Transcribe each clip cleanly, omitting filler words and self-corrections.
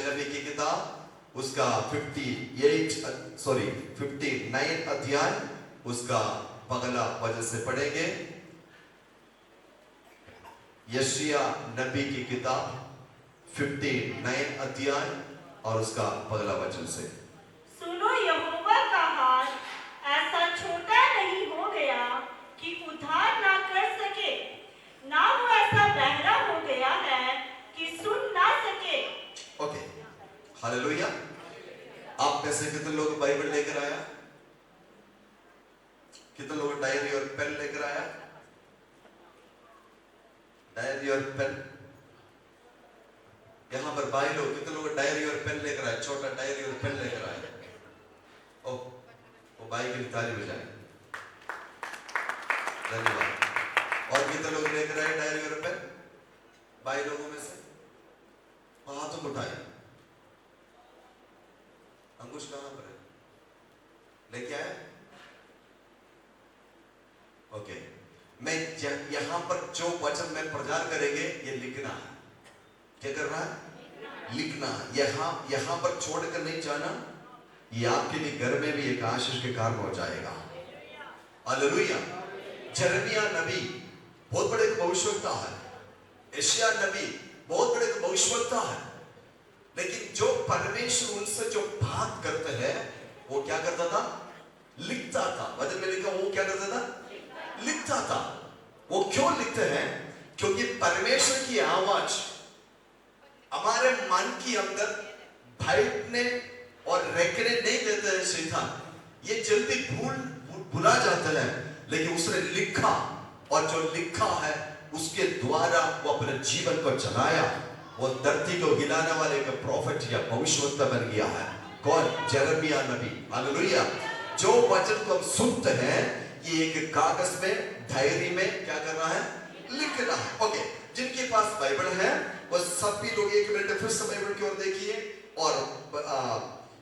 नबी की किताब उसका 59 अध्याय उसका पहला वचन से पढ़ेंगे। यशायाह नबी की किताब 59 अध्याय और उसका पहला वचन से। सुनो, यहोवा का हाथ ऐसा छोटा नहीं हो गया कि उद्धार ना कर सके, ना वो ऐसा बहरा हो गया है कि सुन ना सके। Okay, hallelujah. आप में से कितने लोग बाइबल लेकर आया? कितने लोग डायरी और पेन लेकर आया? डायरी और पेन यहां पर भाई लोग, कितने लोग डायरी और पेन लेकर आए? छोटा डायरी और पेन लेकर आए? ओ, वो भाई की ताली बजाएं, धन्यवाद। और कितने लोग लेकर आए डायरी और पेन? भाई लोगों में से हाथ उठाए। अंकुश कहां पर है? लेके आए? ओके, मैं यहां पर जो वचन में प्रचार करेंगे ये लिखना है। क्या करना है? लिखना है। यहां पर छोड़कर नहीं जाना। ये आपके लिए घर में भी एक आशीष के कारण हो जाएगा। हालेलुया। यिर्मयाह नबी बहुत बड़े भविष्यवक्ता है। यशायाह नबी बहुत बड़े भविष्यवक्ता है। लेकिन जो परमेश्वर उनसे जो बात करते हैं वो क्या करता था? लिखता था। वचन में लिखा, वो क्या करता था? लिखता था। वो क्यों लिखते हैं? क्योंकि परमेश्वर की आवाज हमारे मन के अंदर बैठने और रहने नहीं देते हैं शैतान। ये जल्दी भुला जाता है, लेकिन उसने लिखा और जो लिखा है उसके द्वारा वो अपने जीवन को चलाया। वो धरती को हिलाने वाले का प्रॉफिट या भविष्यवक्ता बन गया है। कौन? यिर्मयाह नबी। हालेलुया। जो वचन को हम सुनते हैं ये एक कागज में, डायरी में क्या करना है? लिखना है। ओके, जिनके पास बाइबल है वो सभी लोग 1 मिनट फिर से बाइबल की ओर देखिए और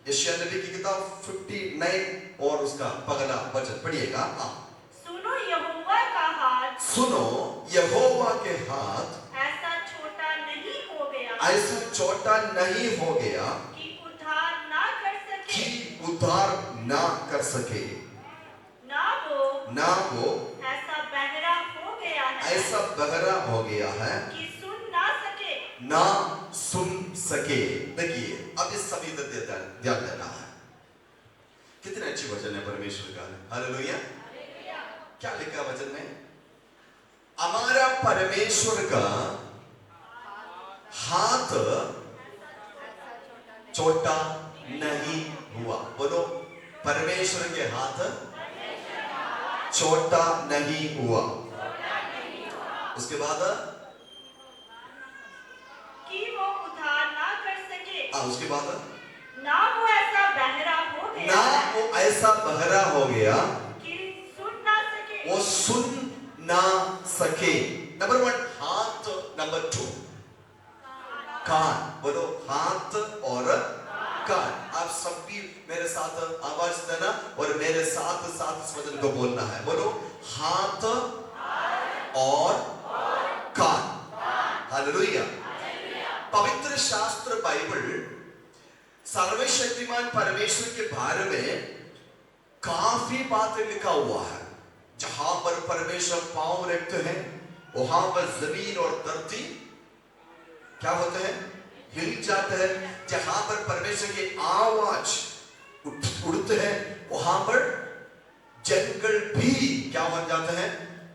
यशायाह नबी की किताब 59 और उसका पहला वचन पढ़िएगा। सुनो, यहोवा का हाथ, सुनो यहोवा के हाथ ऐसा छोटा नहीं हो गया, ऐसा छोटा नहीं हो गया कि उद्धार ना कर सके, कि उद्धार ना कर सके, ना वो ऐसा बहरा हो गया है, ऐसा बहरा हो गया है कि सुन ना सके, ना सुन सके। देखिए, अब इस सभी ध्यान देना है। कितने अच्छे वचन है परमेश्वर का। हालेलुया। क्या लिखा वचन में? हमारा परमेश्वर का हाथ छोटा नहीं हुआ। बोलो, परमेश्वर के हाथ छोटा नहीं हुआ। उसके बाद कि वो उद्धार ना कर सके, उसके बाद ना वो ऐसा बहरा हो गया, ना वो ऐसा बहरा हो गया कि सुन ना सके, वो सुन ना सके। नंबर 1 हाथ, नंबर 2 कान। बोलो, हाथ और कान। आप सब भी मेरे साथ आवाज देना और मेरे साथ साथ इस वचन को बोलना है। बोलो, हाथ और कान। हालेलुया। पवित्र शास्त्र बाइबल सर्वशक्तिमान परमेश्वर के बारे में काफी बातें लिखा हुआ है। जहां पर परमेश्वर पांव रखते हैं वहां पर जमीन और धरती क्या होते हैं? हिल जाते हैं। जहां पर परमेश्वर की आवाज उड़ते हैं वहां पर जंगल भी क्या बन जाते हैं?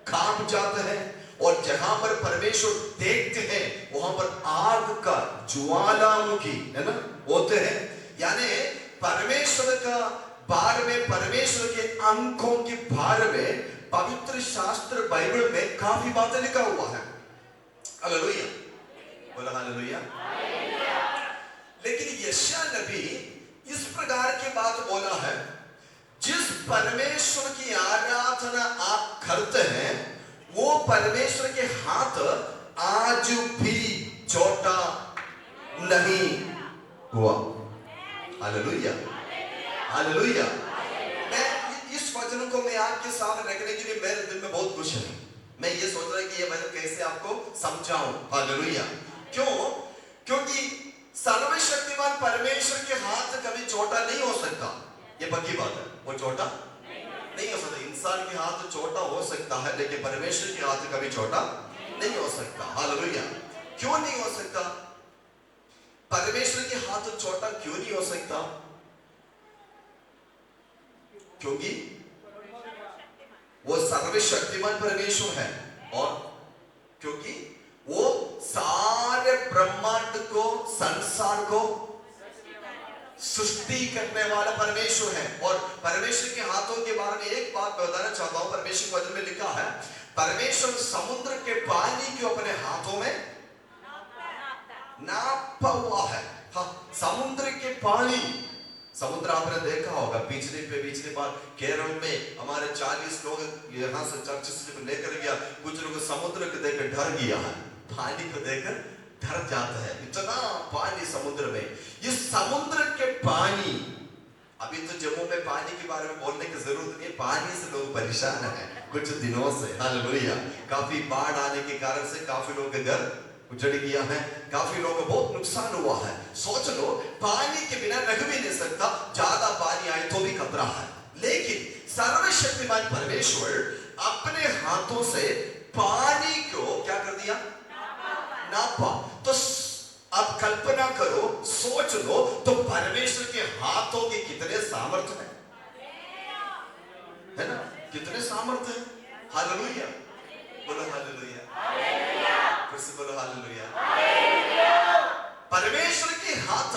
कांप जाते हैं। और जहां पर परमेश्वर देखते हैं वहां पर आग का ज्वालामुखी है ना होते हैं। यानी परमेश्वर का बारे में, परमेश्वर के अंकों के बारे में पवित्र शास्त्र बाइबल में काफी बातें लिखा हुआ है। हालेलुया। बोला हालेलुया। लेकिन यशायाह नबी इस प्रकार की बात बोला है, जिस परमेश्वर की आराधना आप करते हैं वो परमेश्वर के हाथ आज भी छोटा नहीं हुआ। हालेलुया। हालेलुया। मैं इस वचन को मैं आपके सामने रखने के लिए मेरे दिल में बहुत खुश है। मैं ये सोच रहा हूं कि ये वचन कैसे आपको समझाऊं। हालेलुया। क्यों? क्योंकि सर्वशक्तिमान परमेश्वर के हाथ कभी छोटा नहीं हो सकता, ये पक्की बात है। वो छोटा नहीं हो सकता। इंसान के हाथ छोटा हो सकता है, लेकिन परमेश्वर के हाथ कभी छोटा नहीं हो सकता। हालेलुया। क्यों नहीं हो सकता? परमेश्वर के हाथ छोटा क्यों नहीं हो सकता? क्योंकि वो सर्वशक्तिमान परमेश्वर है, और क्योंकि वो सारे ब्रह्मांड को, संसार को सृष्टि करने वाला परमेश्वर है। और परमेश्वर के हाथों के बारे में एक बात बताना चाहता हूं। परमेश्वर वचन में लिखा है, परमेश्वर समुद्र के पानी को अपने हाथों में नापा हुआ है। हाँ, समुद्र के पानी, समुद्र आपने देखा होगा। पिछले बार केरल में हमारे 40 लोग यहाँ से चर्च से लेकर गया, कुछ लोग समुद्र को देखकर डर गया है, पानी को देखकर डर जाता है, इतना पानी समुद्र में। इस समुद्र के पानी, अभी तो जम्मू में पानी के बारे में बोलने की जरूरत नहीं, पानी से लोग परेशान है कुछ दिनों से। हालेलुया। काफी बाढ़ आने के कारण से काफी लोगों के घर उजड़ गया है, काफी लोगों को बहुत नुकसान हुआ है। सोच लो, पानी के बिना रह भी नहीं सकता, ज्यादा पानी आए तो भी खतरा है। लेकिन सर्वशक्तिमान परमेश्वर अपने हाथों से पानी को क्या कर दिया? नापा। तो अब कल्पना करो, सोच लो, तो परमेश्वर के हाथों के कितने सामर्थ्य है ना? कितने सामर्थ्य है। हालेलुया। बोलो हालेलुया। फिर से बोलो हालेलुया। परमेश्वर के हाथ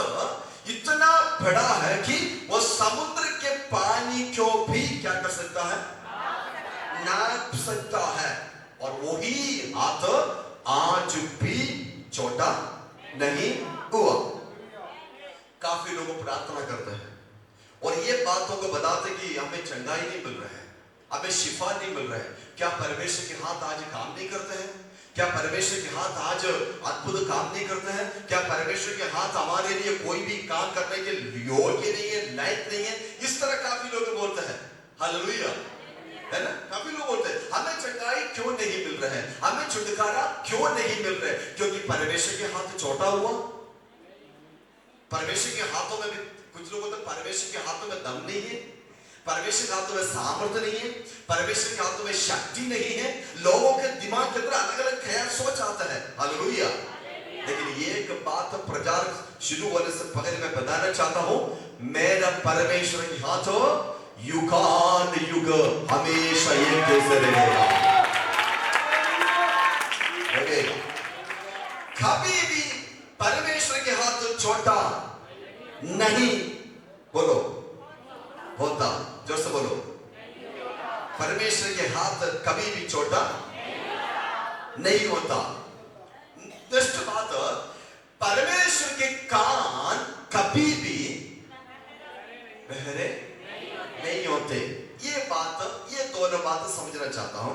इतना बड़ा है कि वो समुद्र के पानी को भी क्या कर सकता है? नाप सकता है। और वही हाथ आज भी छोटा नहीं हुआ। काफी लोग प्रार्थना करते हैं और ये बातों को बताते कि हमें चंगाई नहीं मिल रहा है, हमें शिफा नहीं मिल रहा है। क्या परमेश्वर के हाथ आज काम नहीं करते हैं? क्या परमेश्वर के हाथ आज अद्भुत काम नहीं करते हैं? क्या परमेश्वर के हाथ हमारे लिए कोई भी काम करने के योग्य नहीं है, लायक नहीं है? इस तरह काफी लोग बोलते हैं। हालेलुया, है ना? काफी लोग बोलते हैं हमें चंगाई क्यों नहीं मिल रहा है, हमें छुटकारा क्यों नहीं मिल रहा है? क्योंकि परमेश्वर के हाथ छोटा हुआ। परमेश्वर के हाथों में भी कुछ लोग बोलते हैं परमेश्वर के हाथों में दम नहीं है, परमेश्वर के हाथों में सामर्थ्य नहीं है, परमेश्वर के हाथों में शक्ति नहीं है। लोगों के दिमाग के अंदर अलग अलग ख्याल सोच आता है। हालेलुया। लेकिन ये एक बात प्रचार शुरू होने से पहले मैं बताना चाहता हूं, मेरा परमेश्वर के हाथ युगान युग हमेशा एक जैसे रहेगा। कभी भी परमेश्वर के हाथ छोटा नहीं, बोलो, होता। जोर से बोलो, परमेश्वर के हाथ कभी भी छोटा नहीं होता। नेक्स्ट बात, परमेश्वर के कान कभी भी बहरे नहीं होते। ये दोनों बातें समझना चाहता हूं।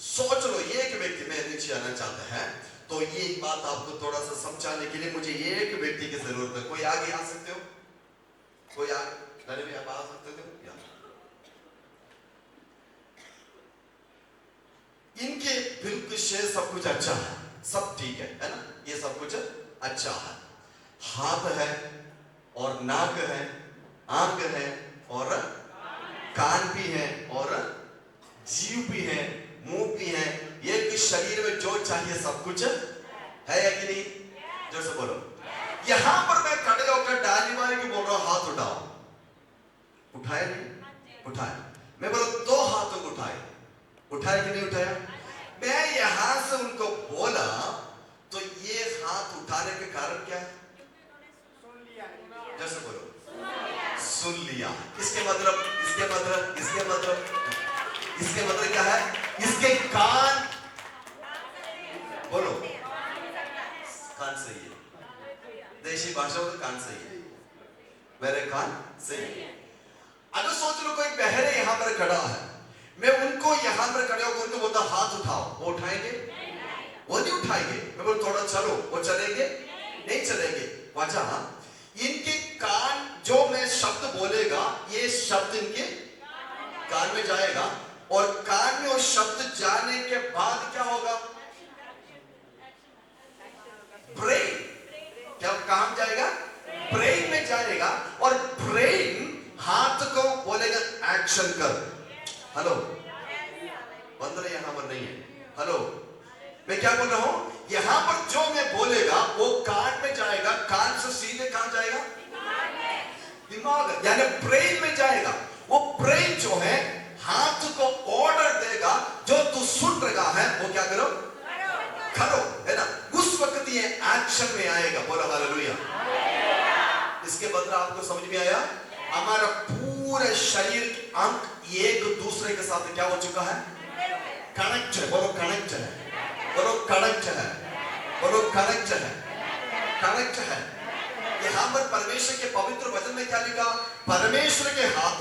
सोच लो, एक व्यक्ति में नीचे आना चाहता है, तो ये बात आपको थोड़ा सा समझाने के लिए मुझे एक व्यक्ति की जरूरत है। कोई आगे आ सकते हो? कोई आगे आप आ सकते हो? इनके बिल्कुल से सब कुछ अच्छा है, सब ठीक है ना? ये सब कुछ अच्छा है। हाथ है और नाक है, आंख है और कान भी है और जीव भी है, मुंह भी है। एक शरीर में जो चाहिए सब कुछ है या कि नहीं? जो से बोलो। यहां पर मैं खड़े होकर डाली मारी के बोल रहा हूं हाथ उठाओ, उठाए नहीं? उठाए। मैं बोला 2 हाथों को उठाए, उठाए कि नहीं उठाया? मैं यहां से उनको बोला, तो ये हाथ उठाने के कारण क्या है? जैसे बोलो, सुन लिया। इसके मतलब क्या है? इसके कान, बोलो, कान सही है। देशी भाषा में कान सही है, मेरे कान सही है। अगर सोच लो कोई बहरे यहां पर खड़ा है, मैं उनको यहां पर खड़े होकर उनको बोलता हाथ उठाओ, वो उठाएंगे? वो नहीं उठाएंगे। मैं बोल थोड़ा चलो, वो चलेंगे? नहीं चलेंगे। वजह, इनके कान, जो मैं शब्द बोलेगा ये शब्द इनके कान में जाएगा, और कान में वो शब्द जाने के बाद क्या होगा? ब्रेन, क्या कहां जाएगा? ब्रेन में जाएगा और ब्रेन हाथ को बोलेगा एक्शन कर। हेलो, बंद रहे, यहां पर नहीं है। हेलो, मैं क्या बोल रहा हूं? यहां पर जो मैं बोलेगा वो कान में जाएगा, कान से सीधे कहां जाएगा? दिमाग, यानी ब्रेन में जाएगा। वो ब्रेन जो है हाथ को ऑर्डर देगा, जो तू सुन रहा है वो क्या करो? करो, है ना? उस वक्त ये एक्शन में आएगा। बोलो हालेलुया। इसके बदला आपको समझ में आया? हमारा पूरे शरीर के अंग एक दूसरे के साथ क्या हो चुका है? कनेक्ट है। बोलो कनेक्ट है, बोलो कनेक्ट है, बोलो कनेक्ट है, कनेक्ट है। यहां पर परमेश्वर के पवित्र वचन में क्या लिखा? परमेश्वर के हाथ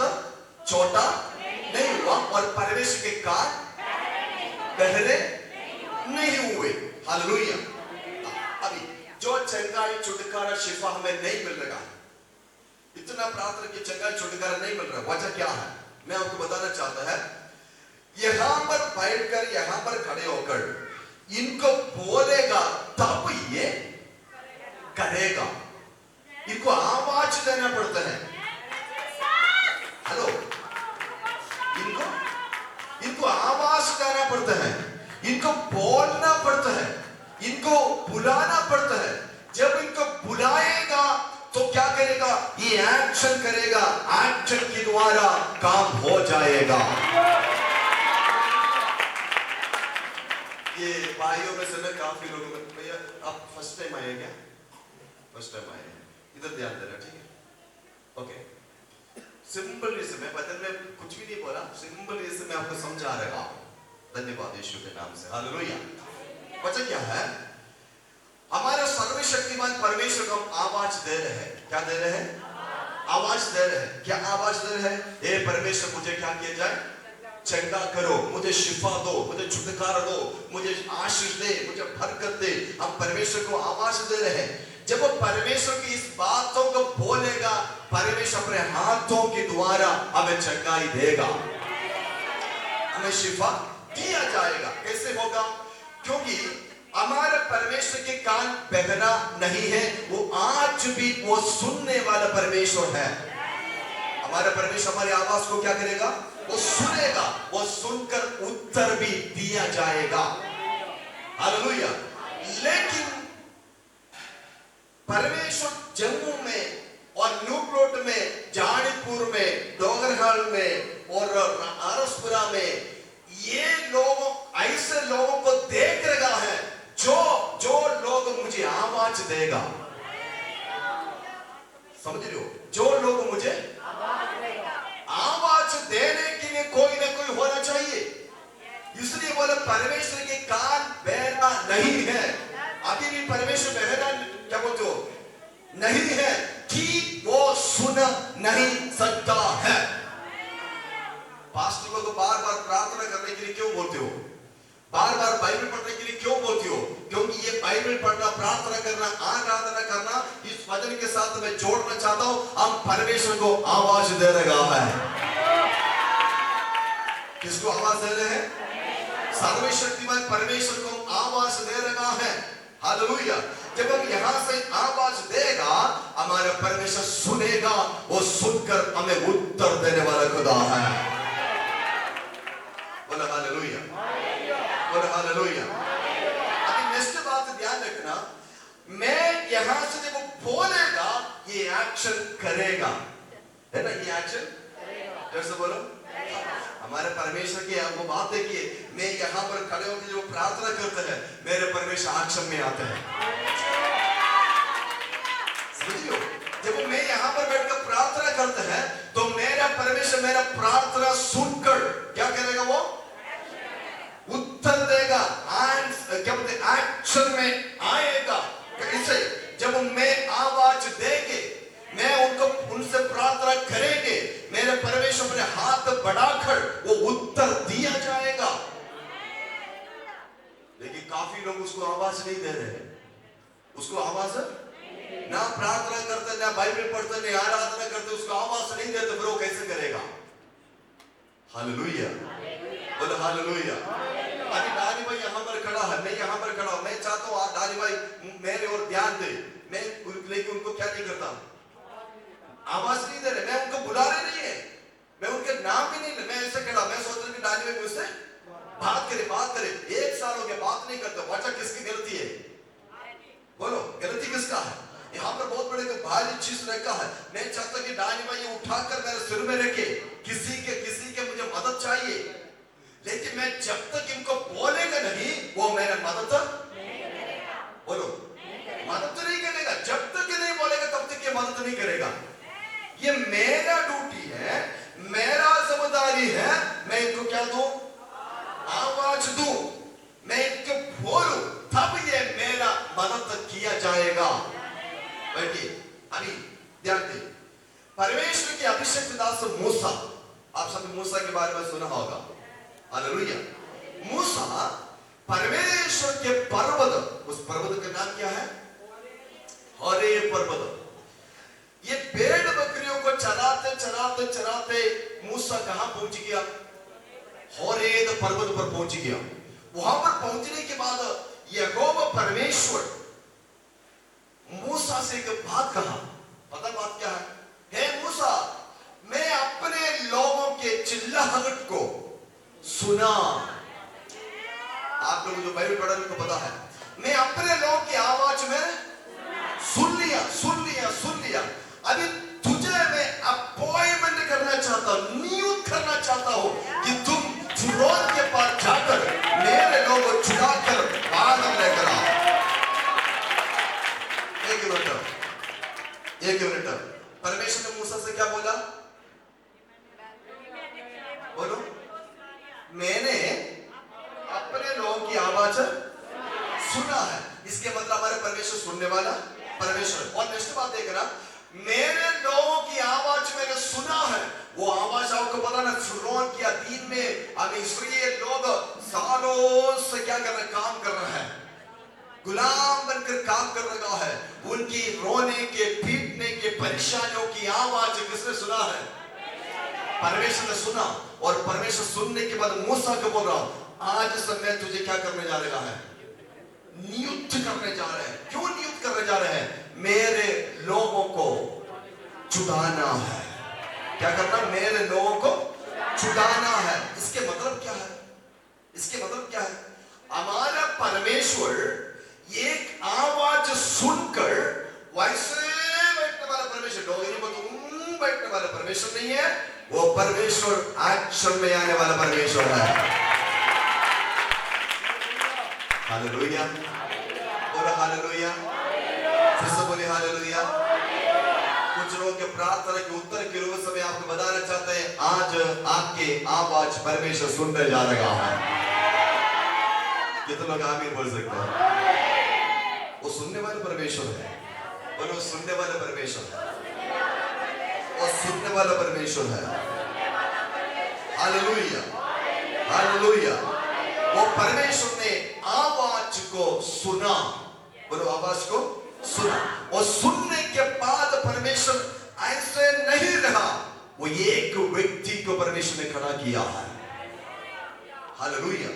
छोटा नहीं हुआ और परमेश्वर के कान बहरे नहीं हुए। हालेलुया। अभी जो चंगाई छुटकारा शिफा हमें नहीं मिल रहा, इतना प्रार्थना की चंगाई छुटकारा नहीं मिल रहा, वजह क्या है? मैं आपको बताना चाहता है। यहां पर बैठकर, यहां पर खड़े होकर इनको बोलेगा तब ये करेगा। इनको आवाज देना पड़ता है। हेलो, इनको आवाज देना पड़ता है, इनको बोलना पड़ता है, इनको बुलाना पड़ता है। जब इनको बुलाएगा तो क्या करेगा? ये एक्शन करेगा, एक्शन के द्वारा काम हो जाएगा। ये भाइयों में से ना काफी लोगों में, भैया आप फर्स्ट टाइम आए क्या? फर्स्ट टाइम आए, इधर ध्यान देना, ठीक है? ओके, सिंपल रीजन में वचन में कुछ भी नहीं बोला, सिंपल रीजन में आपको समझा रहा हूं। धन्यवाद यीशु के नाम से। हालेलुया। वचन क्या है? हमारे सर्वशक्तिमान परमेश्वर को हम आवाज दे रहे हैं। क्या दे रहे हैं? आवाज दे रहे हैं। क्या आवाज दे रहे हैं? हे परमेश्वर, मुझे क्या किया जाए? चंगा करो, मुझे शिफा दो, मुझे छुटकारा दो, मुझे आशीष दे, मुझे बरकत दे। हम परमेश्वर को आवाज दे रहे हैं। जब वो परमेश्वर की इस बातों को बोलेगा, परमेश्वर अपने हाथों के द्वारा हमें चंगाई देगा, हमें शिफा दिया जाएगा। कैसे होगा? क्योंकि हमारे परमेश्वर के कान बहरा नहीं है, वो आज भी वो सुनने वाला परमेश्वर है। हमारा परमेश्वर हमारी आवाज को क्या करेगा? वो सुनेगा, वो सुनकर उत्तर भी दिया जाएगा। हालेलुया। लेकिन परमेश्वर जम्मू में और न्यूप्लोट में, जानीपुर में, डोगरहाल में और आरसपुरा में ये लोग ऐसे लोगों को देख रहा है जो लोग मुझे आवाज देगा। समझ रहे हो? जो लोग मुझे आवाज देने के लिए कोई ना कोई होना चाहिए। इसलिए बोले परमेश्वर के कान बहरा नहीं है। अभी भी परमेश्वर बहरा, क्या बोलते हो, नहीं है कि वो सुन नहीं सकता है। पास्टर को तो बार बार प्रार्थना करने के लिए क्यों बोलते हो? बार बार बाइबल पढ़ने के लिए क्यों बोलते हो? क्योंकि ये बाइबल पढ़ना, प्रार्थना करना, आराधना करना, इस वचन के साथ मैं जोड़ना चाहता हूं। हम परमेश्वर को आवाज दे रहा है। किसको आवाज दे रहे हैं? सर्वशक्तिमान परमेश्वर को आवाज दे रहा है। हालेलुया। जब हम यहां से आवाज देगा, हमारा परमेश्वर सुनेगा, वो सुनकर हमें उत्तर देने वाला खुदा है। बोला हालेलुया, बोला हालेलुया। अभी नेक्स्ट बात ध्यान रखना, मैं यहां से जब वो बोलेगा, ये एक्शन करेगा, है ना? ये एक्शन कैसे बोलो? हमारे परमेश्वर की वो बात है कि मैं यहां पर खड़े होकर जो प्रार्थना करते हैं, मेरे परमेश्वर एक्शन में आते हैं। समझियो? जब मैं यहां पर बैठकर प्रार्थना करते हैं, तो मेरा परमेश्वर मेरा प्रार्थना सुनकर क्या करेगा? वो उत्तर देगा, क्या बोलते हैं, एक्शन में आएगा। कैसे? जब मैं आवाज देंगे, मैं उनसे प्रार्थना करेंगे, मेरे परमेश्वर अपने हाथ बढ़ाकर वो उत्तर दिया जाएगा। लेकिन काफी लोग उसको आवाज नहीं दे रहे हैं। उसको आवाज ना प्रार्थना करते, ना बाइबल पढ़ते, ना आराधना करते, उसको आवाज नहीं देते, फिर वो कैसे करेगा? हालेलुया, बोलो हालेलुया। अभी डाली भाई यहां पर खड़ा है, मैं यहां पर खड़ा हूं। मैं चाहता हूं डाली भाई मेरे और ध्यान दे। मैं लेकिन उनको क्या नहीं करता, आवाज नहीं दे रहे, मैं उनको बुला रहे नहीं है, मैं उनके नाम भी नहीं, मैं ऐसे खड़ा, मैं सोच रहा कि डाली में मुझसे बात करे, 1 साल हो गया बात नहीं करते। वजह किसकी गलती है? बोलो गलती किसका है? यहाँ पर बहुत बड़े भारी चीज रखा है। मैं चाहता कि डाली में ये उठाकर मेरे सिर में रखे, किसी के मुझे मदद चाहिए, लेकिन मैं जब तक इनको बोलेगा नहीं वो मेरा मदद बोलो मदद तो नहीं करेगा। जब तक ये नहीं बोलेगा तब तक ये मदद नहीं करेगा। ये मेरा ड्यूटी है, मेरा जिम्मेदारी है, मैं इनको क्या दूं? आवाज दूं, मैं इनको बोलूं, तब ये मेरा मदद किया जाएगा। बैठिए, अभी ध्यान दें, परमेश्वर के अभिषेक दास मूसा, आप सब मूसा के बारे में सुना होगा। हालेलुया। मूसा परमेश्वर के पर्वत, उस पर्वत का नाम क्या है? होरेब पर्वत। ये भेड़ बकरियों को चराते मूसा कहां पहुंच गया? होरेब पर्वत पर पहुंच गया। वहां पर पहुंचने के बाद यहोवा परमेश्वर मूसा से एक बात कहा। पता बात क्या है? हे मूसा, मैं अपने लोगों के चिल्लाहट को सुना। आप लोग जो बाइबल पढ़ा उनको पता है, मैं अपने लोगों की आवाज में सुन लिया। अभी तुझे मैं अपॉइंटमेंट करना चाहता हूं, नियुक्त करना चाहता हूं कि तुम फिरौन के पास जाकर मेरे लोगों को छुड़ाकर बाहर लेकर आओ। एक मिनट, परमेश्वर ने मूसा से क्या बोला? बोलो, मैंने अपने लोगों की आवाज सुना है। इसके मतलब हमारे परमेश्वर सुनने वाला परमेश्वर। और नेक्स्ट बात देखना, मेरे लोगों की आवाज मैंने सुना है। वो आवाज आपको पता ना, फिरौन के अधीन में अब इस्राएल लोग सालों से क्या कर रहे? काम कर रहे हैं, गुलाम बनकर काम कर रहा है। उनकी रोने के, पीटने के, परेशानियों की आवाज किसने सुना है? परमेश्वर ने सुना। और परमेश्वर सुनने के बाद मूसा को बोल रहा हूं, आज से मैं तुझे क्या करने जा रहा है? नियुक्त करने जा रहे हैं। क्यों नियुक्त करने जा रहे हैं? मेरे लोगों को छुड़ाना है। क्या करना? मेरे लोगों को छुड़ाना है। इसके मतलब क्या है? हमारा परमेश्वर एक आवाज सुनकर वैसे बैठने वाला परमेश्वर, डोगरी में बैठने वाला परमेश्वर नहीं है। वो परमेश्वर एक्शन में आने वाला परमेश्वर है। हालेलुया, बोलो हालेलुया, फिर से बोले हालेलुया। कुछ लोग के प्रार्थना के उत्तर के रूप में आपको बताना चाहते हैं, आज आपके आवाज परमेश्वर सुनने जा रहा है। कितने लोग आमीन बोल सकते हैं? वो सुनने वाले परमेश्वर है। बोलो सुनने वाले परमेश्वर है, और सुनने वाला परमेश्वर है। Hallelujah, hallelujah. वो परमेश्वर ने आवाज को सुना। बोलो आवाज को सुना। और सुनने के बाद परमेश्वर ऐसे नहीं रहा, वो एक व्यक्ति को परमेश्वर ने खड़ा किया है। हालेलुया।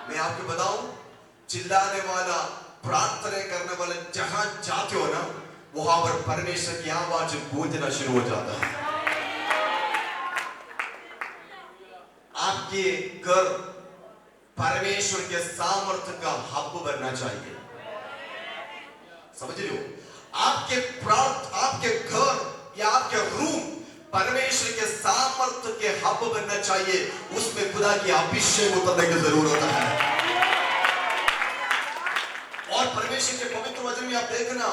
मैं आपको बताऊं, चिल्लाने वाला, प्रार्थना करने वाले जहां जाते हो ना, वहां पर परमेश्वर की आवाज गूंजना शुरू हो जाता है। आपके घर परमेश्वर के सामर्थ्य का हब बनना चाहिए। समझ रहे हो? आपके घर या आपके रूम परमेश्वर के सामर्थ्य के हब बनना चाहिए। उसमें खुदा की अभिषेक उतरने की जरूरत है। और परमेश्वर के पवित्र वचन में आप देखना,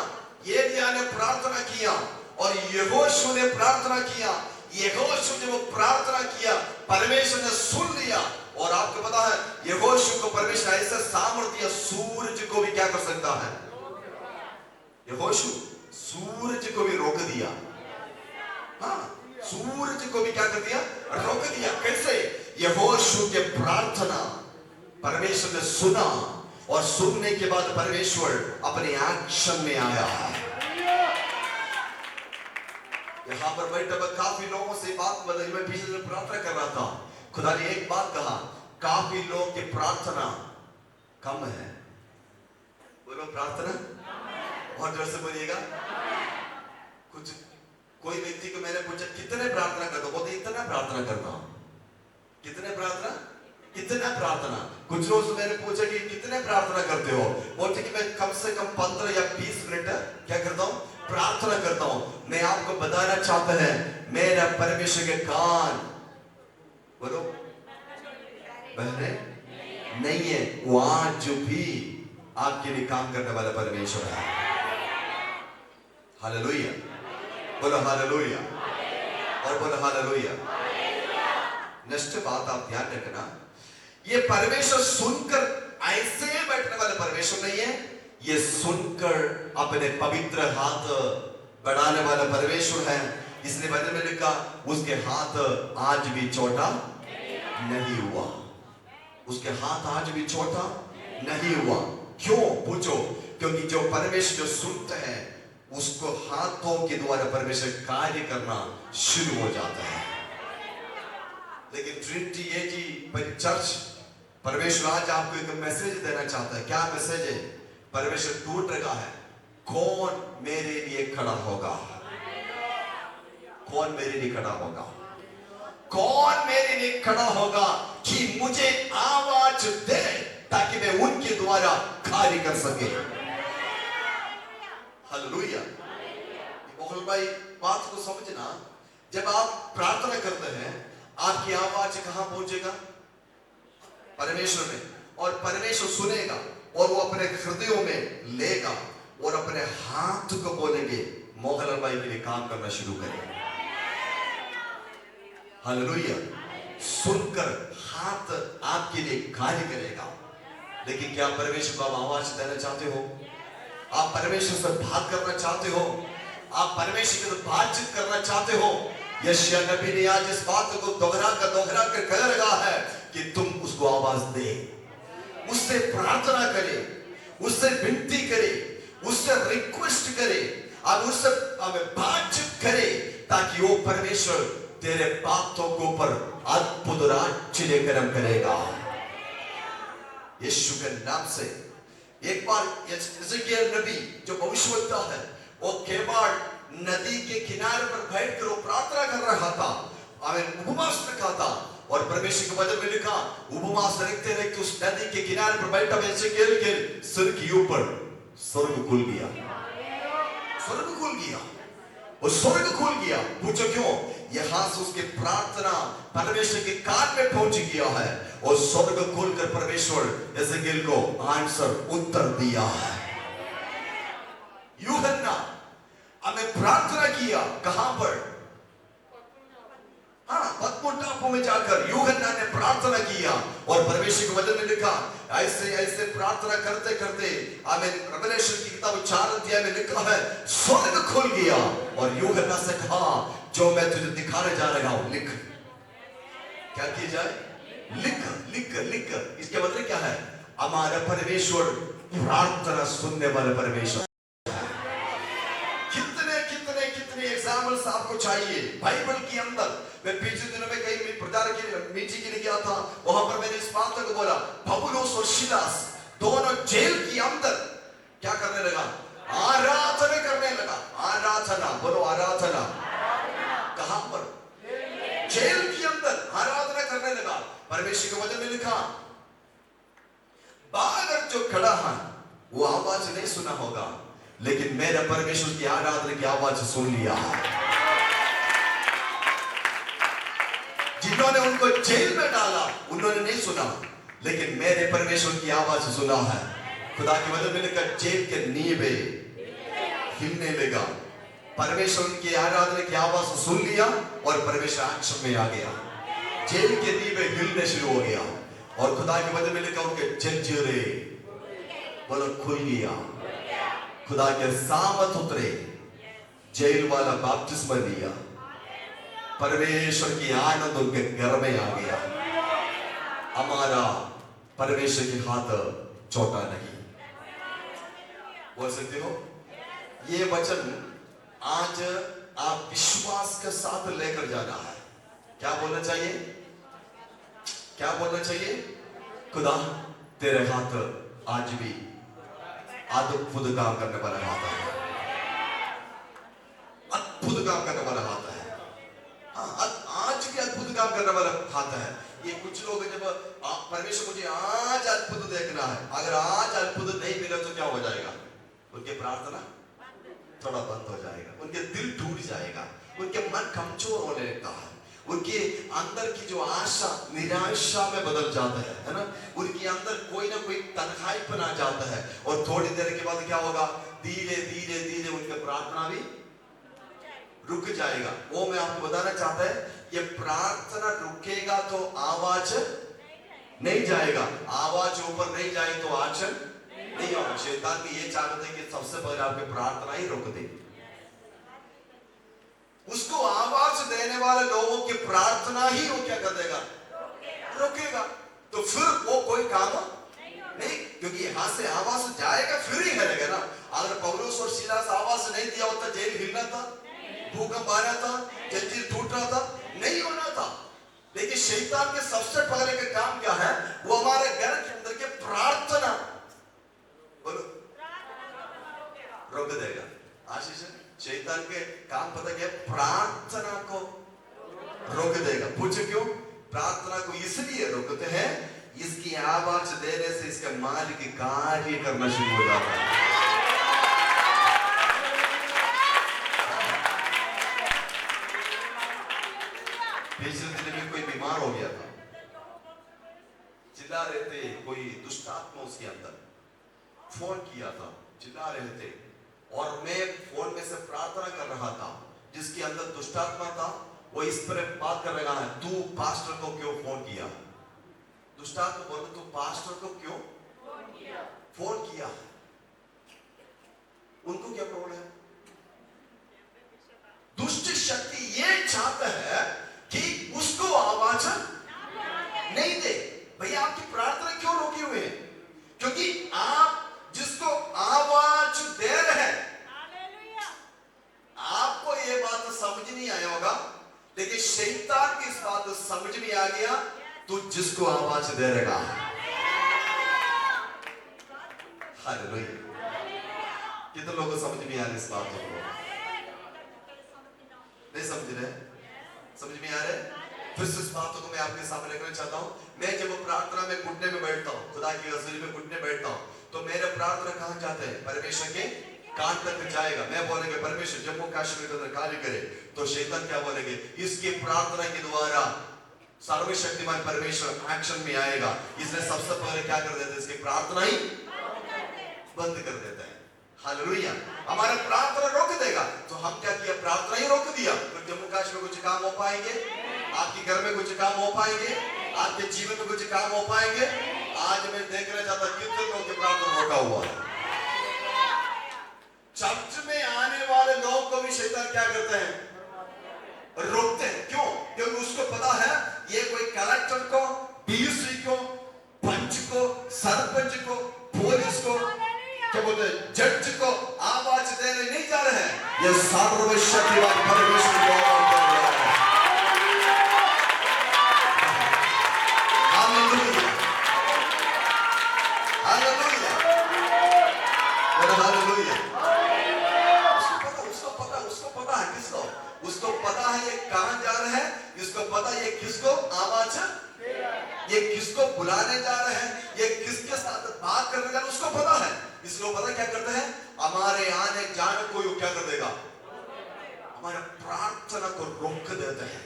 एलिया ने प्रार्थना किया और यहोशू ने प्रार्थना किया। यहोशू जब वो प्रार्थना किया, परमेश्वर ने सुन लिया। और आपको पता है, यहोशू को परमेश्वर ऐसा सामर्थ्य दिया, सूरज को भी क्या कर सकता है? यहोशू सूरज को भी रोक दिया। हाँ, सूरज को भी क्या कर दिया? रोक दिया। कैसे? यहोशू के प्रार्थना परमेश्वर ने सुना, और सुनने के बाद परमेश्वर अपने एक्शन में आया है। यहां पर बैठे काफी लोगों से बात बदली, मैं पीछे से प्रार्थना कर रहा था। खुदा ने एक बात कहा, काफी लोग की प्रार्थना कम है। बोलो प्रार्थना और जोर से बोलिएगा। कुछ कोई व्यक्ति को मैंने पूछा कितने प्रार्थना करते हो, बोलते इतना प्रार्थना करता हूं। कितने प्रार्थना? इतना प्रार्थना। कुछ लोग से मैंने पूछा कि कितने प्रार्थना करते हो, बोलते कि मैं कम से कम 15 या 20 मिनट क्या करता हूं, प्रार्थना करता हूं। मैं आपको बताना चाहता है मेरा परमेश्वर के कान, बोलो बहने, नहीं है, वो आज भी आपके लिए काम करने वाला परमेश्वर है। हालेलुया, बोलो हालेलुया, और बोलो हालेलुया। नेक्स्ट बात आप ध्यान रखना, ये परमेश्वर सुनकर ऐसे बैठने वाला परमेश्वर नहीं है, ये सुनकर अपने पवित्र हाथ बढ़ाने वाला परमेश्वर है। इसने वचन में लिखा उसके हाथ आज भी छोटा नहीं हुआ, उसके हाथ आज भी छोटा नहीं हुआ। क्यों पूछो? क्योंकि जो परमेश्वर जो सुनते हैं उसको हाथों के द्वारा परमेश्वर कार्य करना शुरू हो जाता है। लेकिन ट्रिनिटी एजी चर्च, परमेश्वर आज आपको एक मैसेज देना चाहता है। क्या मैसेज है? परमेश्वर ढूंढ रहा है कौन मेरे लिए खड़ा होगा, कौन मेरे लिए खड़ा होगा, कौन मेरे लिए खड़ा होगा कि मुझे आवाज दे ताकि मैं उनके द्वारा कार्य कर सके। हालेलुया। मोहन भाई बात को समझना, जब आप प्रार्थना करते हैं आपकी आवाज कहां पहुंचेगा? परमेश्वर में, और परमेश्वर सुनेगा और वो अपने हृदयों में लेगा और अपने हाथ को बोलेंगे मोहन भाई के लिए काम करना शुरू करें। हालेलुया। सुनकर हाथ आपके लिए कार्य करेगा। लेकिन क्या परमेश्वर को आप आवाज देना चाहते हो? आप परमेश्वर से बात करना चाहते हो? आप परमेश्वर के साथ बातचीत करना चाहते हो? यशायाह नबी ने आज इस बात को दोहरा कर कह रहा है कि तुम उसको आवाज दे, उससे प्रार्थना करे, उससे विनती करे, उससे रिक्वेस्ट करे, अब उससे बातचीत करे ताकि वो परमेश्वर तेरे बातों के ऊपर अद्भुत राज्य लेकर हम करेगा। यीशु के नाम से। एक बार यशायाह नबी जो भविष्यवक्ता है, वो केवल नदी के किनारे पर बैठकर वो प्रार्थना कर रहा था, उपवास रखा था, और परमेश्वर के वचन में लिखा उपवास रखते रखते उस नदी के किनारे पर बैठा यशायाह के सिर के ऊपर स्वर्ग खुल गया, स्वर्ग खुल गया, और स्वर्ग खुल गया। पूछो क्यों? यहां से उसकी प्रार्थना परमेश्वर के कान में पहुंच गया है और स्वर्ग खोलकर परमेश्वर यशायाह को आंसर उत्तर दिया है। यूहन्ना हमें प्रार्थना किया, कहां पर? हाँ, पद्मो टापू में जाकर यूहन्ना ने प्रार्थना किया और परमेश्वर के वचन में लिखा ऐसे ऐसे प्रार्थना करते करते हमें रेवलेशन की किताब 4 अध्याय में लिखा है स्वर्ग खुल गया और यूहन्ना से कहा जो मैं तुझे दिखाने जा रहा हूं लिख। क्या किया जाए? लिख लिख लिख। इसके मतलब क्या है? हमारा परमेश्वर प्रार्थना सुनने वाला परमेश्वर। एग्जाम्पल्स आपको चाहिए बाइबल के अंदर। मैं पिछले दिनों में कहीं प्रचार की मीटिंग के लिए गया था, वहां पर मैंने इस बात को बोला पौलुस और सीलास दोनों जेल के अंदर क्या करने लगा? आराधना करने लगा। आराधना, बोलो आराधना। कहां पर? जेल के अंदर आराधना करने लगा। परमेश्वर के वचन में लिखा बाहर जो खड़ा है वो आवाज नहीं सुना होगा, लेकिन मेरा परमेश्वर की आराधना की आवाज सुन लिया। जिन्होंने उनको जेल में डाला उन्होंने नहीं सुना, लेकिन मेरे परमेश्वर की आवाज सुना है। खुदा की वजह में लिखा जेल के नींवे हिलने लगा। परमेश्वर की आराधना की आवाज सुन लिया और परमेश्वर एक्शन में आ गया। जेल के नींवे हिलने शुरू हो गया और खुदा की वजह में लिखा उनके जंजीरे बोलो खुल गया। खुदा के सामत उतरे, जेल वाला बपतिस्मा लिया, परमेश्वर की आनंद उनके घर में आ गया। हमारा परमेश्वर के हाथ छोटा नहीं। बोल सकते हो? ये वचन आज आप विश्वास के साथ लेकर जाना है। क्या बोलना चाहिए? क्या बोलना चाहिए? खुदा तेरे हाथ आज भी अद्भुत काम करने वाला हाथ है। काम करने वाला हाथ है। हाँ, आज भी अद्भुत काम करने वाला हाथ है। ये कुछ लोग जब परमेश्वर मुझे आज अद्भुत देखना है, अगर आज अद्भुत नहीं मिला तो क्या हो जाएगा? उनके प्रार्थना थोड़ा बंद हो जाएगा, उनके दिल टूट जाएगा, उनके मन कमजोर होने लगता है, उनके अंदर की जो आशा निराशा में बदल जाता है ना? उनके अंदर कोई ना कोई तन्हाईपन आ जाता है, और थोड़ी देर के बाद क्या होगा? धीरे धीरे धीरे उनके प्रार्थना भी रुक जाएगा। वो मैं आपको बताना चाहता है, ये प्रार्थना रुकेगा तो आवाज नहीं जाएगा, आवाज ऊपर नहीं जाए तो आचरण नहीं होगा। शैतान भी ये चाहते हैं कि सबसे पहले आपकी प्रार्थना ही रोक दे। उसको आवाज देने वाले लोगों की प्रार्थना ही वो क्या कर देगा? रोकेगा। तो फिर वो कोई काम नहीं, क्योंकि यहां से आवाज जाएगा फिर ही हिलेगा ना। अगर पौलुस और सीलास आवाज नहीं दिया होता, जेल हिलना था, भूकंप आ रहा था, जंजीर टूट रहा था, नहीं होना था। लेकिन शैतान के सबसे पहले का काम क्या है? वो हमारे घर के अंदर के प्रार्थना बोलो रोक देगा। आशीष, शैतान के काम पता क्या? प्रार्थना को रोक देगा। पूछो क्यों? प्रार्थना को इसलिए रोकते हैं, इसकी आवाज देने से इसका मालिक कार्य करना शुरू हो जाता है। पिछले दिन में कोई बीमार हो गया था, चिल्ला रहे थे, कोई दुष्ट आत्मा उसके अंदर, फोन किया था, चिल्ला रहे थे, और मैं फोन में से प्रार्थना कर रहा था। जिसके अंदर दुष्ट आत्मा था वो इस पर बात कर रहा है, तू पास्टर को क्यों फोन किया? दुष्ट आत्मा बोले, तू पास्टर को क्यों फोन किया? उनको क्या प्रॉब्लम है? दुष्ट शक्ति ये चाहता है कि उसको आवाज नहीं दे। भैया आपकी प्रार्थना क्यों रोकी हुई है? क्योंकि आप जिसको आवाज दे रहे हैं, आपको ये बात समझ नहीं आया होगा, लेकिन शैतान की इस बात समझ में आ गया, तू जिसको आवाज दे रहेगा। हालेलुया। कितने लोगों को समझ में आ रही इस बात को? नहीं समझ रहे? समझ में आ रहे? फिर इस बातों को मैं आपके सामने रखना चाहता हूं। मैं जब प्रार्थना में घुटने में बैठता हूं, खुदा की हज़ूरी में घुटने बैठता हूं, तो मेरे प्रार्थना कहां जाते हैं? परमेश्वर के कान तक जाएगा। मैं बोलेंगे परमेश्वर जम्मू कश्मीर के अंदर कार्य करे, तो शैतान क्या बोलेंगे? इसकी प्रार्थना के द्वारा सर्वशक्तिमान परमेश्वर एक्शन में आएगा। इसलिए सबसे पहले क्या कर देते हैं? इसकी प्रार्थना ही बंद कर देता है। हालेलुया। हमारा प्रार्थना रोक देगा, तो हम क्या किया? प्रार्थना ही रोक दिया। तो जम्मू कश्मीर में कुछ काम हो पाएंगे? आपके घर में कुछ काम हो पाएंगे? आपके जीवन में कुछ काम हो पाएंगे? आज मैं देखना चाहता कितने लोगों की प्रार्थना रोका हुआ है। चर्च में आने वाले लोगों को भी शैतान क्या करते हैं? रोकते हैं। क्यों? क्योंकि उसको पता है ये कोई कलेक्टर को, डीसी को, पंच को, सरपंच को, पुलिस को, क्या बोलते हैं, जज को आवाज देने नहीं जा रहे हैं, ये सर्वशक्तिमान परमेश्वर को आवाज दे रहा है। Hallelujah, hallelujah, hallelujah. उसको पता है किसको? उसको पता है ये कहां जा रहे हैं, इसको पता है ये किसको आवाज, ये किसको बुलाने जा रहे हैं, ये किसके साथ बात करने जा रहे हैं, उसको पता है। इसलिए पता क्या करते हैं? हमारे आने जाने को ये क्या कर देगा? हमारे प्रार्थना को रोक देते हैं।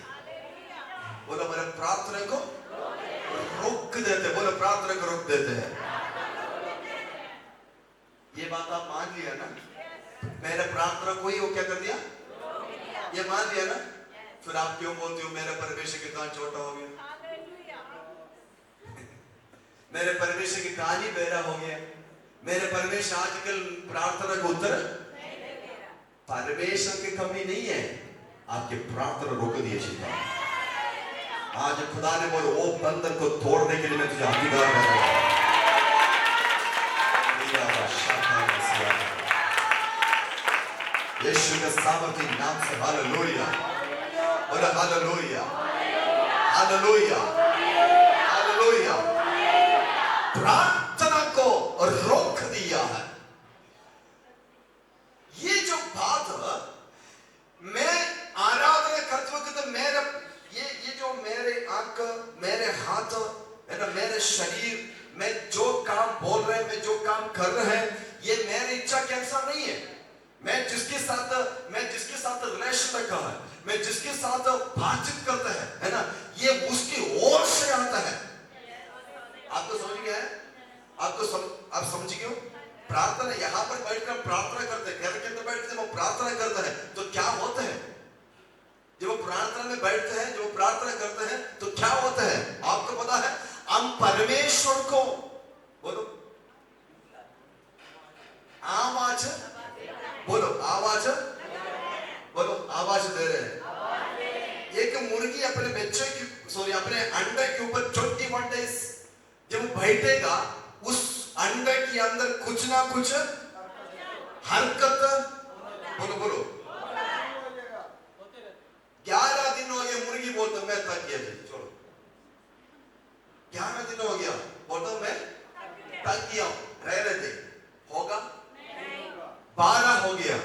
बोलो हमारे प्रार्थना को रोक देते हैं। बोलो प्रार्थना को रोक देते हैं। ये बात आप मान लिया ना? मेरे प्रार्थना को ही वो क्या कर दिया? ये मान लिया ना? फिर आप क्यों बोलते हो मेरे परमेश्वर के कान छोटा हो गया? मेरे परमेश्वर की कान ही बहरा हो गया। मेरे परमेश्वर आजकल प्रार्थना को उत्तर, परमेश्वर की कमी नहीं है, आपके प्रार्थना रोक दिए शैतान। आज खुदा ने बोले वो बंधन को तोड़ने के लिए मैं तुझे अधिकार दे रहा हूं। यीशु के सामर्थ्य नाम से हालेलुया, बोला हालेलुया, हालेलुया, हालेलुया। प्रार्थना को रोक दिया है। ये जो बात मैं मेरे शरीर में जो काम बोल रहे हैं, मैं जो काम कर रहे हैं, ये मेरी इच्छा के अनुसार नहीं है। मैं जिसके साथ रिलेशन रखा है, मैं जिसके साथ बातचीत करता है ना, ये उसकी ओर से आता है। आपको समझ गया है? आप समझ गए हो? प्रार्थना यहाँ पर बैठकर प्रार्थना करते हैं, घर के अंदर बैठते हैं, वो प्रार्थना करता है तो क्या होता है? जब वो प्रार्थना में बैठते हैं, जब वो प्रार्थना करते हैं तो क्या होता है आपको पता है? हम परमेश्वर को बोलो आवाज, बोलो आवाज, बोलो आवाज दे रहे हैं। एक मुर्गी अपने बच्चे की अपने अंडे के ऊपर 21 डेज जब बैठेगा, उस अंडे के अंदर कुछ ना कुछ हरकत, बोलो बोलो 11 दिन हो गए मुर्गी बोलता मैं थक गया जी, छोड़ो। 11 दिन हो गया बोलता मैं थक गया, रह रहे थे, होगा 12 हो गया,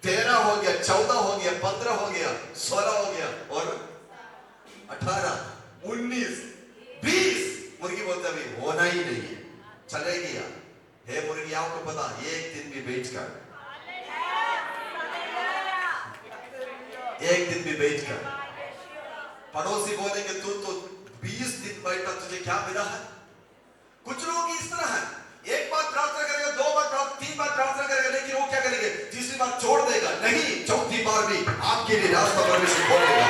13 हो गया, 14 हो गया, 15 हो गया, 16 हो गया और 18, 19, 20 मुर्गी बोलता भी होना ही नहीं है, चले गया। हे मुर्गी, आपको पता एक दिन भी बेचकर, एक दिन भी बेचकर पड़ोसी बोलेंगे तू तो 20 दिन बैठा, तुझे क्या मिला है? कुछ लोग इस तरह है, एक बार प्रार्थना करेगा, 2 बार प्रार्थना, 3 बार प्रार्थना करेगा, लेकिन वो क्या करेंगे? तीसरी बार छोड़ देगा। नहीं, चौथी बार भी आपके लिए रास्ता परमेश्वर खोलेगा।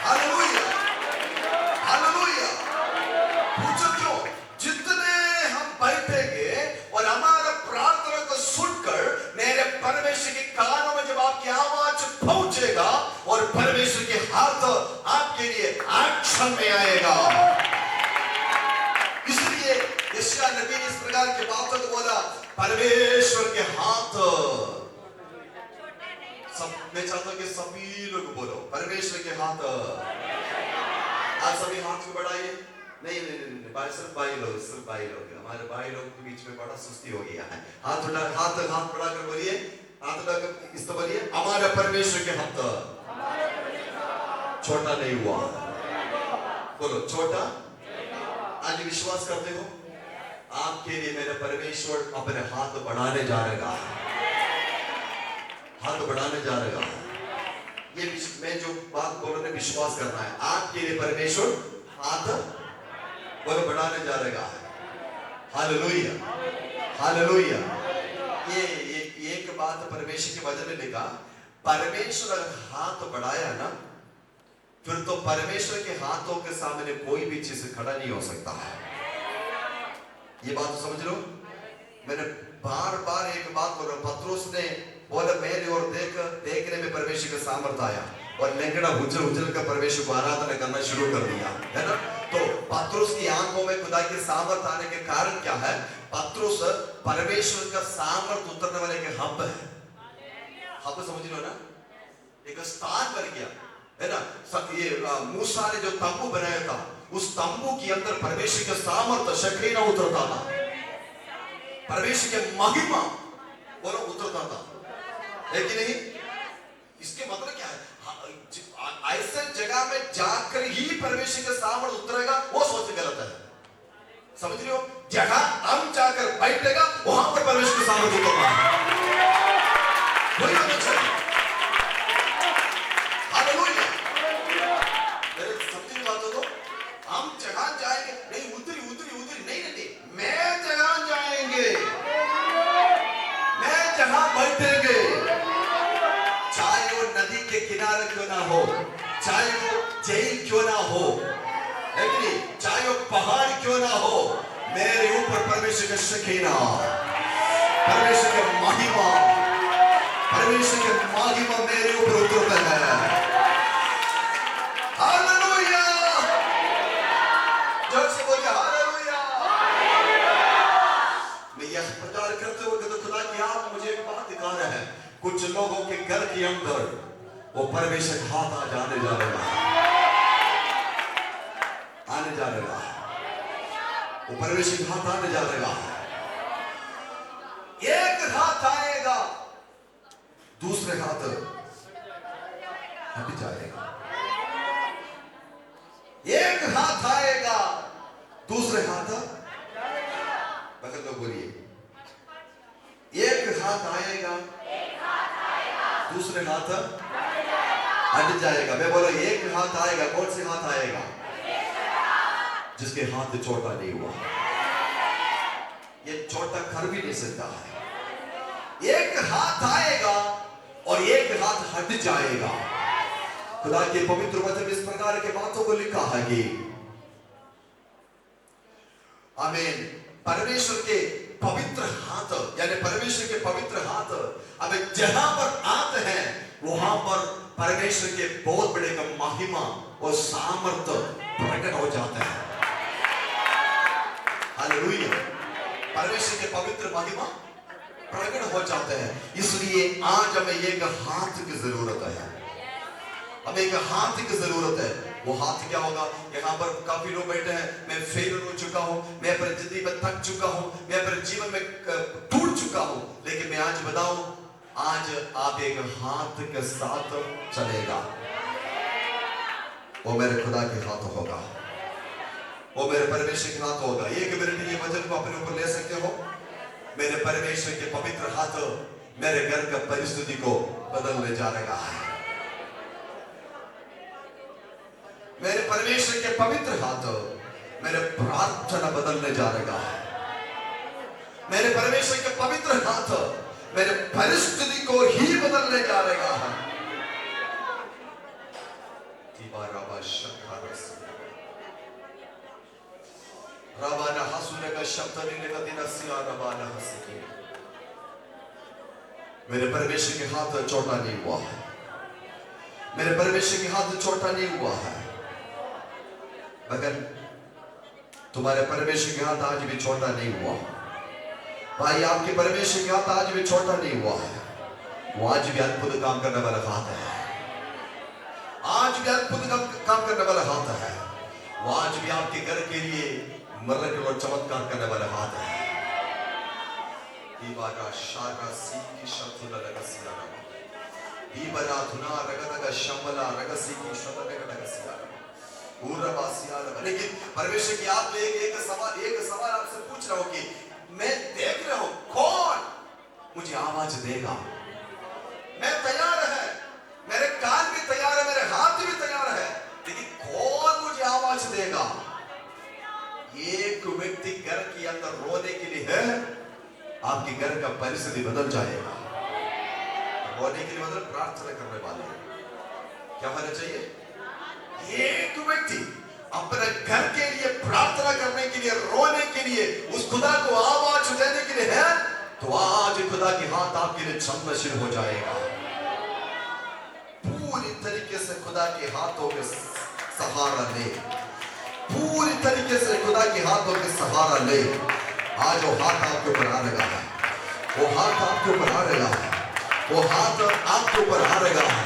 Hallelujah, hallelujah. पूछो क्यों? जितने हम बैठेंगे और हमारा प्रार्थना को सुनकर मेरे परमेश्वर के कानों में जब आपकी आवाज पहुंचेगा और परमेश्वर के हाथ आपके लिए एक्शन में आएगा। इसलिए यशायाह नबी ने इस प्रकार के बातों को बोला, परमेश्वर के हाथ। मैं चाहता हूं कि सभी लोग बोलो परमेश्वर के हाथ। आज सभी हाथ को बढ़ाइए। नहीं, सिर्फ भाई लोग, हमारे भाई लोग के बीच में बड़ा सुस्ती हो गया है। हाथ बढ़ाकर बोलिए, हाथ बढ़ाकर इस तो बोलिए, हमारा परमेश्वर के हाथ छोटा नहीं हुआ। बोलो छोटा। आज विश्वास करते हो? आपके लिए मेरा परमेश्वर अपने हाथ बढ़ाने जा रहेगा, हाथ बढ़ाने जा रहेगा। ये मैं जो बात बोल रहा हूं, विश्वास करना है। आपके लिए परमेश्वर हाथ बोलो बढ़ाने जा रहेगा। Hallelujah, hallelujah. ये एक बात परमेश्वर के वचन में लिखा, परमेश्वर हाथ बढ़ाया ना, फिर तो परमेश्वर के हाथों के सामने कोई भी चीज खड़ा नहीं हो सकता है। ये बात तो समझ लो। मैंने बार बार एक बात बोल रहा हूं, पत्रोस ने बोला मेरे और देखने में परमेश्वर का सामर्थ्य आया और लंगड़ा हुजल का परमेश्वर को आराधना करना शुरू कर दिया, है ना। तो पत्रोस की आंखों में खुदा के सामर्थ्य आने के कारण क्या है? पत्रोस परमेश्वर का सामर्थ्य उतरने वाले के हब है। हब समझ लो ना, एक स्थान बन गया, है ना। ये मूसा ने जो तंबू बनाया था, उस तंबू के अंदर परमेश्वर का सामर्थ्य शकीना उतरता था, परमेश्वर के महिमा बोलो उतरता था, है कि नहीं? इसके मतलब क्या है? ऐसे जगह में जाकर ही परमेश्वर का सामर्थ्य उतरेगा, वो सोच गलत है। समझ रहे हो? जहां हम जाकर बैठेगा वहां पर परमेश्वर का सामर्थ्य उतरना है। वही होना चाहिए। हालेलुया। मेरे समझी बात हो तो हम जहां जाएंगे, नहीं उतरी नहीं, मैं जहां जाएंगे, मैं जहां बैठेंगे, चाहे वो नदी के किनारे क्यों ना हो, चाहे वो जेल क्यों ना हो, है कि नहीं, चाहे वो पहाड़ क्यों ना हो, मेरे ऊपर परमेश्वर का शकीना, परमेश्वर का महिमा, परमेश्वर का महिमा मेरे ऊपर उतरता है। हालेलुया। जोर से बोलिए हालेलुया। मैं यह प्रचार करते हुए तो खुदा की आप मुझे एक बात दिखा रहे हैं, कुछ लोगों के घर के अंदर वो परमेश्वर हाथ आ जाने जा रहा है, आने जा रहा है, वो परमेश्वर हाथ आने जा रहा है। एक हाथ आएगा, दूसरे हाथ हट जाएगा। एक हाथ आएगा, दूसरे हाथ बगल में बोलिए, एक हाथ आएगा, दूसरे हाथ हट जाएगा। मैं बोला एक हाथ आएगा, कौन से हाथ आएगा? जिसके हाथ छोटा नहीं हुआ, ये छोटा कर भी नहीं सकता है। एक हाथ आएगा और एक हाथ हट जाएगा। खुदा के पवित्र वचन में इस प्रकार के बातों को लिखा है कि आमीन, परमेश्वर के पवित्र हाथ, यानी परमेश्वर के पवित्र हाथ, अब जहां पर आते हैं वहां पर परमेश्वर के बहुत बड़े का महिमा और सामर्थ्य प्रकट हो जाता है। हालेलुया। परमेश्वर के पवित्र महिमा प्रकट हो जाते हैं। इसलिए आज हमें एक हाथ की जरूरत है, हमें एक हाथ की जरूरत है। वो हाथ क्या होगा? यहाँ पर काफी लोग बैठे हैं, मैं फेल हो चुका हूँ, मैं अपनी जिंदगी में थक चुका हूँ, मैं अपने जीवन में टूट चुका हूँ, लेकिन मैं आज बताऊं, आज आप एक हाथ के साथ चलेगा। वो मेरे खुदा के हाथ होगा, वो मेरे परमेश्वर के हाथ होगा। एक मिनट ये वचन को अपने ऊपर ले सकते हो। मेरे परमेश्वर के पवित्र हाथ मेरे घर का परिस्थिति को बदलने जा रहा है। मेरे परमेश्वर के पवित्र हाथ मेरे प्रार्थना बदलने जा रहा है। मेरे परमेश्वर के पवित्र हाथ मेरे परिस्थिति को ही बदलने जा रहा है। रबाना हसूने का शब्द नहीं लेगा सिया रबाना हंसी। मेरे परमेश्वर के हाथ छोटा नहीं हुआ है, मेरे परमेश्वर के हाथ छोटा नहीं हुआ है। मगर तुम्हारे परमेश्वर के हाथ आज भी छोटा नहीं हुआ भाई, आपके परमेश्वर के हाथ आज भी छोटा नहीं हुआ है। वो आज भी अद्भुत काम करने वाला हाथ है, आज भी अद्भुत काम करने वाला हाथ है। वो आज भी आपके घर के लिए मरने और चमत्कार करने वाला हाथ है। इबारा शारा सी की शब्द लगा सिया, इबारा धुना रगदगा शमला रगसी की शब्द लगा सिया, पूरा बासिया। लेकिन परमेश्वर की आप एक सवाल आपसे पूछ रहा हूं कि मैं देख रहा हूं कौन मुझे आवाज देगा। मैं तैयार है, मेरे कान भी तैयार है, मेरे हाथ भी तैयार है, लेकिन कौन मुझे आवाज देगा? एक व्यक्ति घर के अंदर रोने के लिए है, आपके घर का परिस्थिति बदल जाएगा। रोने के लिए मतलब प्रार्थना करने वाले क्या होना चाहिए? एक व्यक्ति अपने घर के लिए प्रार्थना करने के लिए, रोने के लिए, उस खुदा को आवाज देने के लिए है, तो आज खुदा के हाथ आपके लिए चलना शुरू हो जाएगा। पूरी तरीके से खुदा के हाथों के सहारा ले, पूरी तरीके से खुदा के हाथों के सहारा ले। आज वो हाथ आपके ऊपर आ रहा है, वो हाथ आपके ऊपर आ रहा है, वो हाथ आपके ऊपर आ रहा है,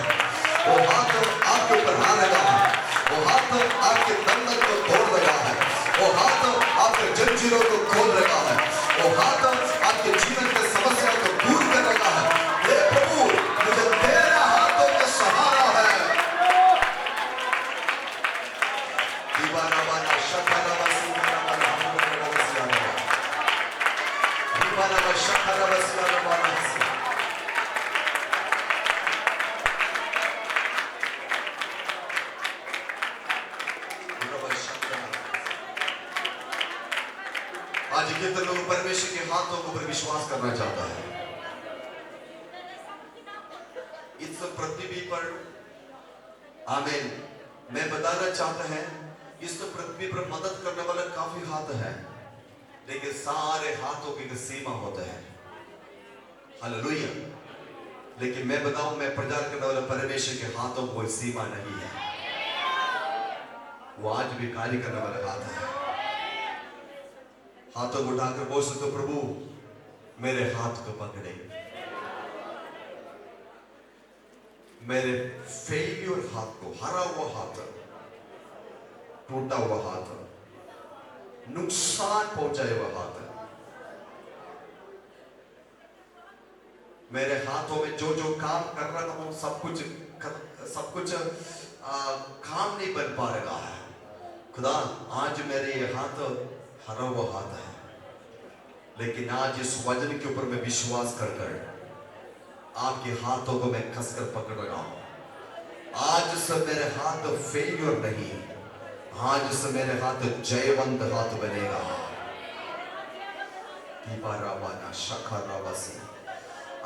वो हाथ आपके ऊपर आ रहा है, वो हाथ आपके बंधन को तोड़ रहा है, वो हाथ आपके जंजीरों को खोल रहा है, वो हाथ आपके जीवन के समस्या को दूर कर रहा है। हे प्रभु, मुझे तेरे हाथों का सहारा है। दीवाना बाना शक्करा बसिया बाना बसिया दीवाना बाना शक्करा बसिया बाना। आज कितने लोग परमेश्वर के हाथों के ऊपर विश्वास करना चाहता है? इस पृथ्वी पर आमीन, मैं बताना चाहता है, इस पृथ्वी पर मदद करने वाला काफी हाथ है, लेकिन सारे हाथों की एक सीमा होता है। हालेलुया। लेकिन मैं बताऊं, मैं प्रचार करने वाला परमेश्वर के हाथों कोई सीमा नहीं है, वो आज भी कार्य करने वाला हाथ है। हाथों को उठाकर बोल सकते, प्रभु मेरे हाथ को पकड़े, मेरे फेल्यूर हाथ को, हरा हुआ हाथ, टूटा हुआ हाथ, नुकसान पहुंचाए हुआ हाथ, मेरे हाथों में जो जो काम कर रहा हूं सब कुछ काम नहीं बन पा रहा है। खुदा आज मेरे हाथ हरा हुआ हाथ है, लेकिन आज इस वचन के ऊपर मैं विश्वास कर आपके हाथों को मैं कसकर पकड़ रहा हूं। आज से मेरे हाथ फेल्यूर नहीं, आज से मेरे हाथ जयवंत हाथ बनेगा।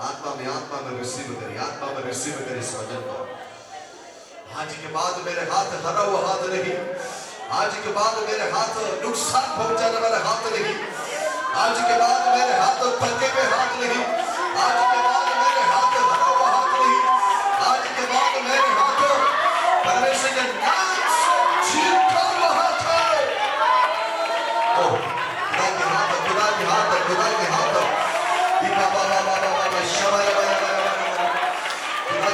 आत्मा में रिसीव करिए, आत्मा में रिसीव करिए इस वचन को। आज के बाद मेरे हाथ हरा हुआ हाथ नहीं, आज के बाद मेरे हाथ नुकसान पहुंचाने वाले हाथ नहीं, आज के बाद मेरे हाथ थके हुए हाथ नहीं, आज के बाद मेरे हाथ हरा हुआ हाथ नहीं, आज के बाद मेरे हाथ परमेश्वर के नाम से चीरता हुआ हाथ है। ओ खुदा के हाथ, खुदा के हाथ, खुदा के हाथ, खुदा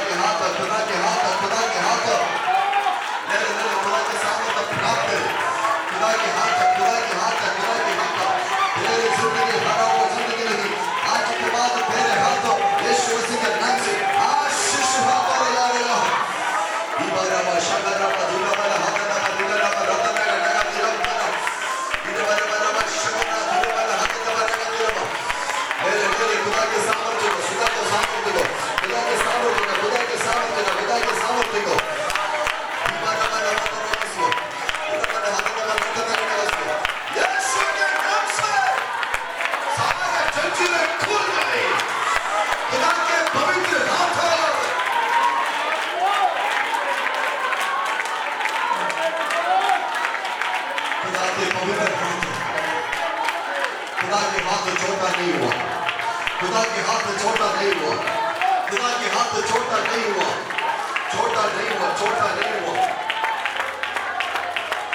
के हाथ, खुदा के हाथ, खुदा के हाथ मेरे खुदा के सामने तब प्राप्त है। खुदा के हाथ, खुदा के हाथ, खुदा के हाथ तेरे जिंदगी हरा हुआ जिंदगी नहीं, आज के बाद तेरे हाथों यीशु मसीह के नाम से आशीष हाथ लगा रहेगा। दीवारा शगरा दुला वाला हाथ ना दुला ना रतन का लगा दिया दीवारा वाला शगरा दुला वाला हाथ ना लगा दिया मेरे खुदा के सामर्थ्य को, खुदा के सामर्थ्य को, खुदा के सामर्थ्य को, खुदा के सामर्थ्य को, खुदा के सामर्थ्य को खुदा के हाथ छोटा नहीं हुआ, खुदा के हाथ छोटा नहीं हुआ, खुदा के हाथ छोटा नहीं हुआ, छोटा नहीं हुआ, छोटा नहीं हुआ।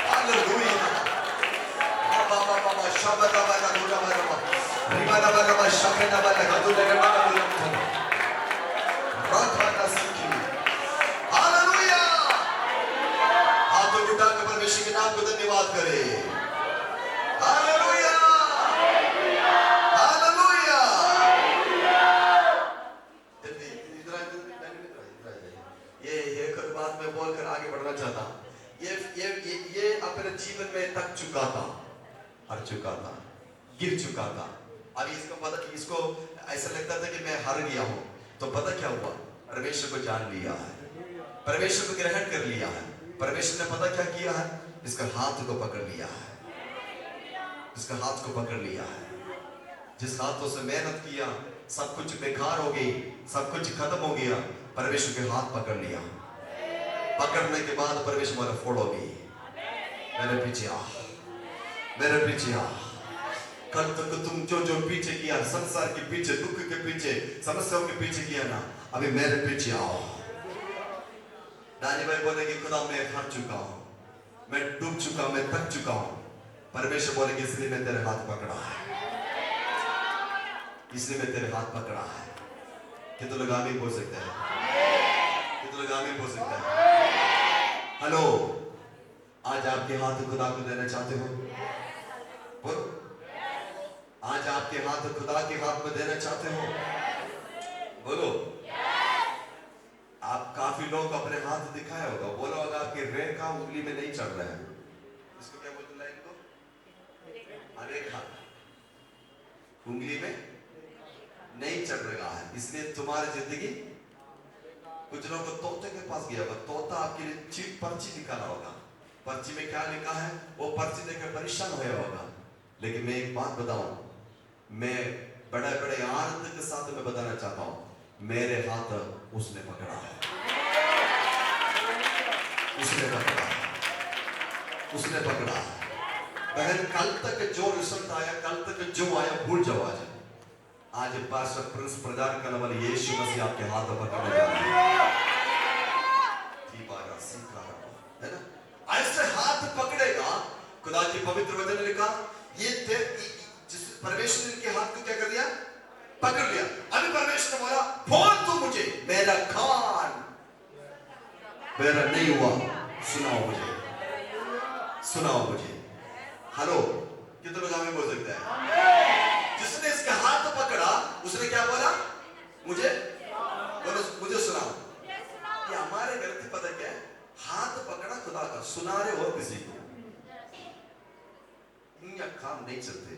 हालेलुया। बाबा बाबा शब्द बाबा दुला बाबा रिबाना बाबा शब्द बाबा दुला बाबा रखा ना सीखी। हालेलुया। हाथों उठा कर परमेश्वर के नाम को धन्यवाद करें। हालेलुया। बोलकर आगे बढ़ना चाहता। ये अपने जीवन में थक चुका था, हार चुका था, गिर चुका था। अभी इसको पता, इसको ऐसा लगता था कि मैं हार गया हूं, तो पता क्या हुआ, परमेश्वर को जान लिया है, परमेश्वर को ग्रहण कर लिया है। परमेश्वर ने पता क्या किया है, इसका हाथ को पकड़ लिया है, इसका हाथ को पकड़ लिया है। जिस हाथों से मेहनत किया सब कुछ बेकार हो गई, सब कुछ खत्म हो गया, परमेश्वर के हाथ पकड़ लिया। पकड़ने के बाद परमेश्वर बोला फोड़ो भी, मेरे पीछे आ, मेरे पीछे आ। कल तक तुम जो जो पीछे किया, संसार के पीछे, दुख के पीछे, समस्याओं के पीछे किया ना, अभी मेरे पीछे आओ। दानी भाई बोले कि खुदा मैं हार चुका हूं, मैं डूब चुका हूं, मैं थक चुका हूं। परमेश्वर बोले कि इसलिए मैं तेरे हाथ पकड़ा है, इसलिए मैं तेरे हाथ पकड़ा है। कि तो लोग आमीन बोल सकते हैं, कि तो लोग आमीन बोल सकते हैं। हेलो, आज आपके हाथ खुदा को देना चाहते हो? बोलो, आज आपके हाथ खुदा के हाथ में देना चाहते हो? बोलो। आप काफी लोग अपने हाथ दिखाया होगा, बोला होगा आपके रेखा उंगली में नहीं चढ़ रहा है। इसको क्या बोलते हैं? इनको रेखा उंगली में नहीं चढ़ रहा है, इसलिए तुम्हारी जिंदगी। कुछ लोगों को तोते के पास गया होगा, तोता आपके लिए चिट पर्ची निकाला होगा, पर्ची में क्या लिखा है वो पर्ची देखकर परेशान होया होगा। लेकिन मैं एक बात बताऊं, मैं बड़े बड़े आनंद के साथ मैं बताना चाहता हूं, मेरे हाथ उसने पकड़ा है, उसने पकड़ा, उसने पकड़ा। बहन, कल तक जो रिजल्ट आया, कल तक जो आया भूल जाओ। आज पास्टर प्रिंस प्रदान करने वाले यीशु मसीह आपके हाथ पकड़ने जा रहे हैं, है ना? ऐसे हाथ पकड़ेगा। खुदा की पवित्र वचन ने लिखा, ये जिस परमेश्वर ने इनके हाथ को क्या कर दिया? पकड़ लिया। अभी परमेश्वर ने बोला बोल तू मुझे, मेरा कान मेरा नहीं हुआ, सुनाओ मुझे, सुनाओ मुझे। हेलो, कितने लोग हमें बोल सकते हैं? जिसने इसका हाथ पकड़ा उसने क्या बोला? मुझे बोलो, मुझे सुनाओ। ये हमारे गलती पता क्या है? हाथ पकड़ा खुदा का, सुना रहे और किसी को। क्या काम नहीं चलते।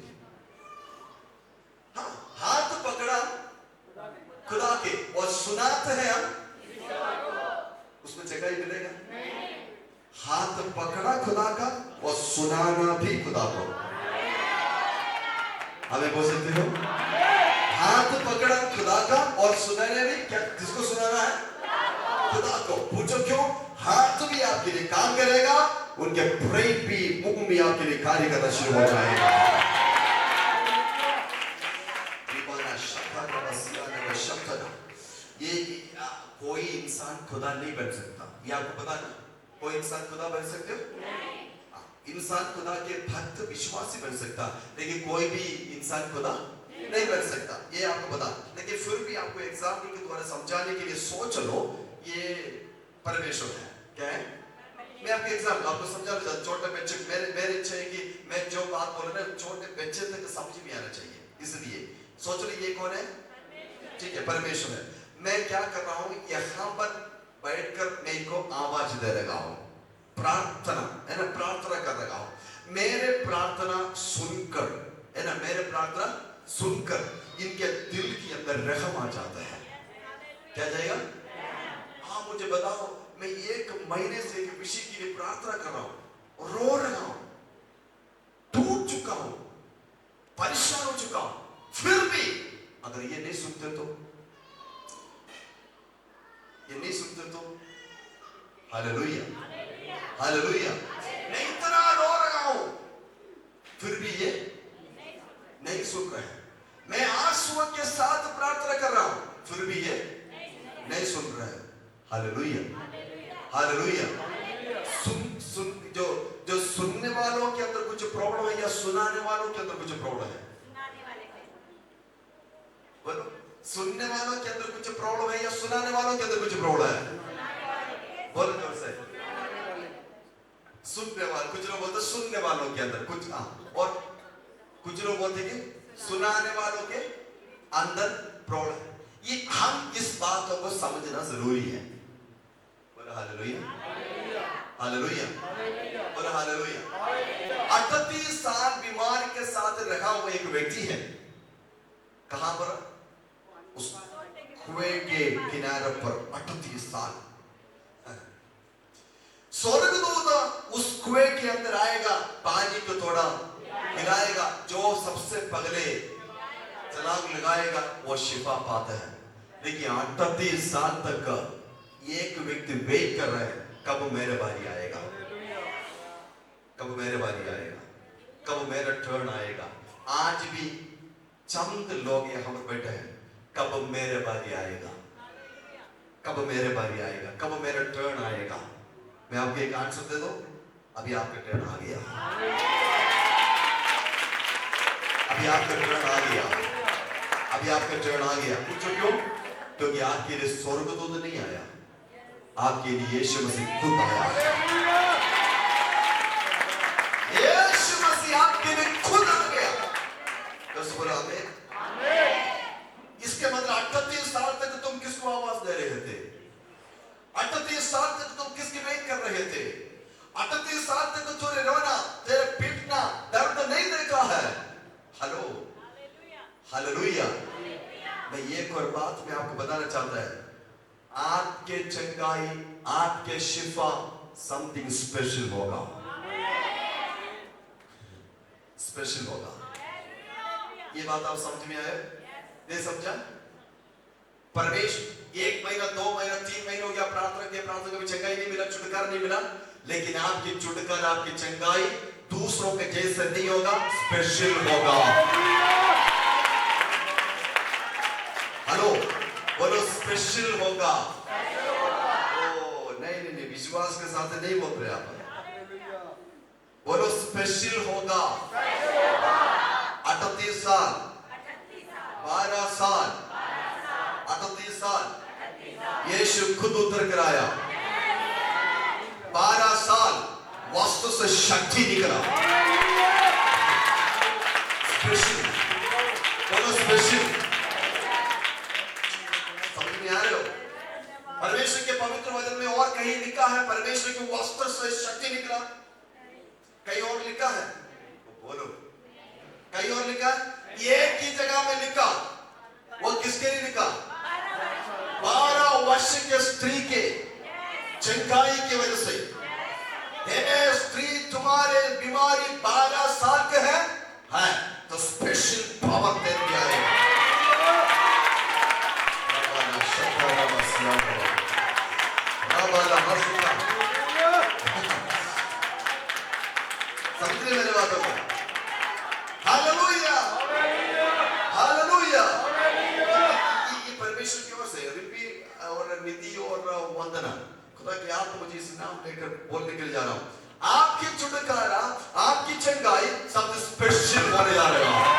हाँ, हाथ पकड़ा खुदा के और सुनाते हैं हम, उसमें जगह ही मिलेगा। हाथ पकड़ा खुदा का और सुनाना भी खुदा को। हमें बोल सकते हो, हाथ पकड़ा खुदा का और सुनाने भी, क्या किसको सुनाना है? खुदा को। पूछो क्यों? हाथ भी आपके लिए काम करेगा, उनके प्रेम भी, मुंह भी आपके लिए कार्य करना शुरू हो जाएगा। ये कोई इंसान खुदा नहीं बन सकता, ये आपको पता ना? कोई इंसान खुदा बन सकते हो? इंसान खुदा के भक्त विश्वासी बन सकता, लेकिन कोई भी इंसान खुदा नहीं बन सकता, ये आपको पता। लेकिन फिर भी आपको एग्जाम्पल के द्वारा समझाने के लिए सोच लो, ये परमेश्वर है। क्या है? मैं आपके एग्जाम्पल आपको समझा देता। छोटे बच्चे, मेरी इच्छा है कि मैं जो बात बोल रहा हूँ छोटे बच्चे तक समझ में आना चाहिए, इसलिए सोच लो ये कौन है? ठीक है, परमेश्वर है। मैं क्या कर रहा हूँ, यहाँ पर बैठकर मैं इनको आवाज दे रहा हूँ, प्रार्थना है ना, प्रार्थना कर रहा हूँ। मेरे प्रार्थना सुनकर, है ना, मेरे प्रार्थना सुनकर इनके दिल के अंदर रहम आ जाता है। क्या जाएगा? हाँ, मुझे बताओ, मैं 1 महीने से एक विषय के लिए प्रार्थना कर रहा हूँ, रो रहा हूँ, टूट चुका हूँ, परेशान हो चुका हूँ, फिर भी अगर ये नहीं सुनते तो, ये नहीं सुनते तो, हालेलुया, हालेलुया, मैं इतना रो रहा हूं, फिर भी ये नहीं सुन रहे हैं। मैं आंसुओं के साथ प्रार्थना कर रहा हूं, फिर भी ये नहीं सुन रहे हैं। Hallelujah, hallelujah. सुन जो सुनने वालों के अंदर कुछ प्रॉब्लम है या सुनाने वालों के अंदर कुछ प्रॉब्लम है? बोलो, सुनने वालों के अंदर कुछ प्रॉब्लम है या सुनाने वालों के अंदर कुछ प्रॉब्लम है? बोलो जोर से। सुनने वाले, कुछ लोग बोलते सुनने वालों के अंदर कुछ, और कुछ लोग बोलते कि सुनाने वालों के अंदर प्रॉब्लम है। ये हम इस बात को समझना जरूरी है। बोलो हालेलुया, हालेलुया, बोलो हालेलुया। 38 साल बीमार के साथ रखा हुआ एक व्यक्ति है। कहां पर? उस कुएं के किनारे पर 38 साल। स्वर्गदूत उस कुएं के अंदर आएगा, पानी को थोड़ा हिलाएगा, जो सबसे पहले छलांग लगाएगा वो शिफा पाता है। लेकिन 38 साल तक एक व्यक्ति वेट कर रहा है, कब मेरे बारी आएगा, कब मेरे बारी आएगा, कब मेरा टर्न आएगा। आज भी चंद लोग यहाँ पर बैठे हैं, कब मेरे बारी आएगा, कब मेरे बारी आएगा, कब मेरा टर्न आएगा। मैं आपको एक आंसर दे दूं, अभी आपका टर्न आ गया, अभी आपका टर्न आ गया, अभी आपका टर्न आ गया। पूछो क्यों? क्योंकि आपके लिए स्वर्गदूत नहीं आया, आपके लिए यीशु मसीह खुद आया। यीशु मसीह आपके लिए खुद आ गया। तो बोला आमीन। इसके मतलब 38 साल तक तुम किसको आवाज दे रहे थे? 38 साल तक तुम किसकी वेट कर रहे थे? 38 साल तक तुझे रोना, तेरे पीटना, दर्द नहीं देखा है। Hello, hallelujah. मैं एक और बात मैं आपको बताना चाहता है, आपके चंगाई, आपके शिफा समथिंग स्पेशल होगा, स्पेशल होगा। ये बात आप समझ में आए? नहीं समझा? परमेश्वर 1 महीना, 2 महीना, 3 महीने हो गया प्रार्थना के, प्रार्थना कभी चंगाई नहीं मिला, छुटकारा नहीं मिला, लेकिन आपकी छुटकारा, आपकी चंगाई दूसरों के जैसे नहीं होगा, स्पेशल होगा। हेलो, बोलो स्पेशल होगा। ओ नहीं नहीं नहीं, विश्वास के साथ नहीं बोल रहे आप, बोलो स्पेशल होगा। 38 साल, 12 साल, 38 साल यीशु खुद उतर कर आया। 12 साल वास्तु से शक्ति निकला। स्पेशल, बोलो स्पेशल। समझ में आ रहे हो? परमेश्वर के पवित्र वचन में और कहीं लिखा है परमेश्वर के वस्त्र से शक्ति निकला, कहीं और लिखा है? बोलो कहीं और लिखा, एक ही जगह में लिखा। वो किसके लिए लिखा? 12 वर्ष के स्त्री के चंगाई की वजह से। हे स्त्री, तुम्हारे बीमारी 12 साल के है तो स्पेशल पावर दे दिया है। समझ रहे मेरे बातों को? Hallelujah, hallelujah. ये परमेश्वर की ओर से रिपी और निधि और वंदना, खुदा की आप मुझे इस नाम लेकर बोलने के लिए जा रहा हूं। आपकी छुटकारा, आपकी चंगाई सब स्पेशल होने जा रहा है।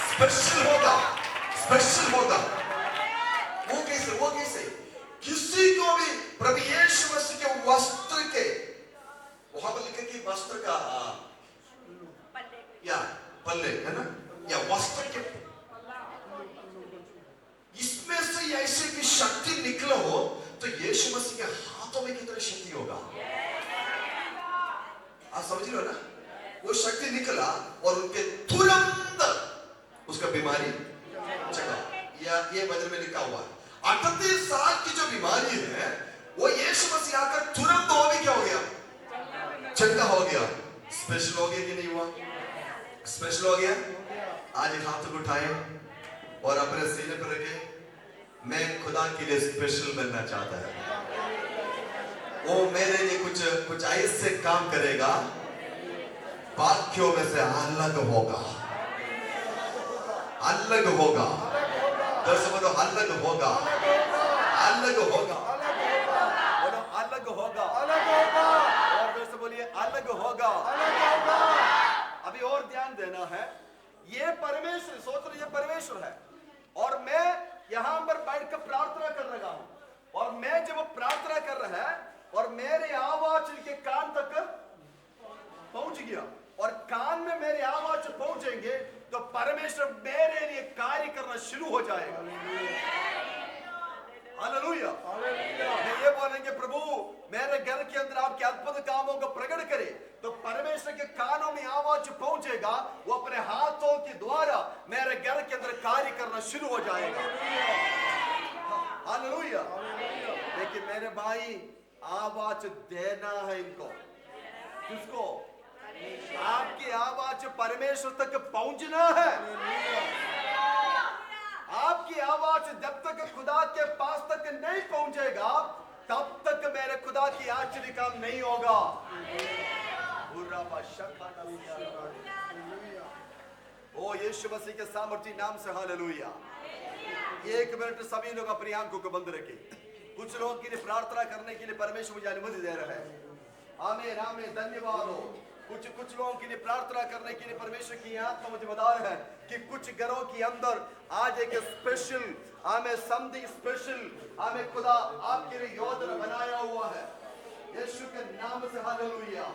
स्पेशल होगा, स्पेशल होगा। वो कैसे? वो कैसे? किसी को भी प्रभु यीशु मसीह के वस्त्र के, वहां पर लिखा कि वस्त्र का या पल्ले है ना, या वस्त्र के, इसमें से ऐसे की शक्ति निकले हो तो यीशु मसीह के हाथों में कितनी शक्ति होगा। आप समझ रहे हो ना? वो शक्ति निकला और उनके तुरंत उसका बीमारी चला। या ये वचन में लिखा हुआ 38 साल की जो बीमारी है वो यीशु मसीह आकर तुरंत वो भी क्या हो गया? चंगा हो गया। स्पेशल हो गया कि नहीं हुआ? स्पेशल हो गया। आज एक हाथ को उठाए और अपने सीने पर रखे, मैं खुदा के लिए स्पेशल बनना चाहता है। वो मेरे लिए कुछ ऐसे काम करेगा, बाकियों में से अलग होगा, अलग होगा। दस बोलो अलग होगा, अलग होगा, बोलो अलग होगा, और फिर से बोलिए अलग होगा। अभी और ध्यान देना है, ये परमेश्वर, सोच रहे ये परमेश्वर है और मैं यहां पर बैठ कर प्रार्थना कर रहा हूं, और मैं जब प्रार्थना कर रहा है और मेरे आवाज इनके कान तक पहुंच गया, और कान में मेरे आवाज पहुंचेंगे तो परमेश्वर मेरे लिए कार्य करना शुरू हो जाएगा। हालेलुया। मैं ये बोलेंगे, प्रभु मेरे घर के अंदर आपके अद्भुत कामों को प्रकट करे, तो परमेश्वर के कानों में आवाज पहुंचेगा, वो अपने हाथों के द्वारा मेरे घर के अंदर कार्य करना शुरू हो जाएगा। हालेलुया। लेकिन मेरे भाई, आवाज देना है इनको। किसको? आपकी आवाज परमेश्वर तक पहुंचना है। आपकी आवाज जब तक खुदा के पास तक नहीं पहुंचेगा तब तक मेरे खुदा की आश्चर्य काम नहीं होगा। ओ यीशु मसीह के सामर्थी नाम से हालेलुया। 1 मिनट सभी लोग अपनी आंखों को बंद रखें। कुछ लोगों के लिए प्रार्थना करने के लिए परमेश्वर मुझे अनुमति दे रहा है। आमीन आमीन, धन्यवाद हो। कुछ लोगों के लिए प्रार्थना करने के लिए परमेश्वर की आत्मा मुझे बता रहा है कि कुछ घरों के अंदर आज एक स्पेशल समथिंग स्पेशल खुदा आपके लिए योजना बनाया हुआ है यीशु के नाम से। हालेलुया।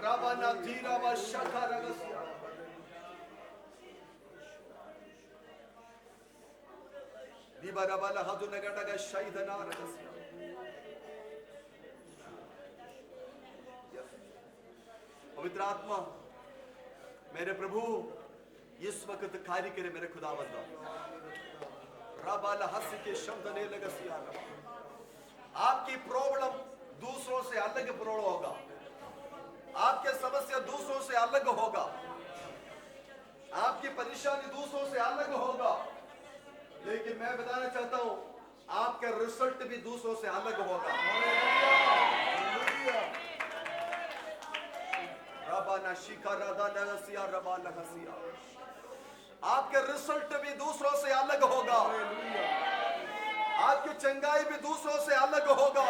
रबाना धीरा व शखा रगसिया, दीबा रबाला हदु नगडगा शैदना रगसिया। पवित्र आत्मा मेरे प्रभु इस वक्त कार्य करे मेरे खुदावंद। रबाला हंस के शब्द ने लगसिया। आपकी प्रॉब्लम दूसरों से अलग प्रॉब्लम होगा, आपके समस्या दूसरों से अलग होगा, आपकी परेशानी दूसरों से अलग होगा, लेकिन मैं बताना चाहता हूं आपका रिजल्ट भी दूसरों से अलग होगा। रबाना शिखा राधा नगसिया रबाना हसिया, आपके रिजल्ट भी दूसरों से अलग होगा, आपकी चंगाई भी दूसरों से अलग होगा,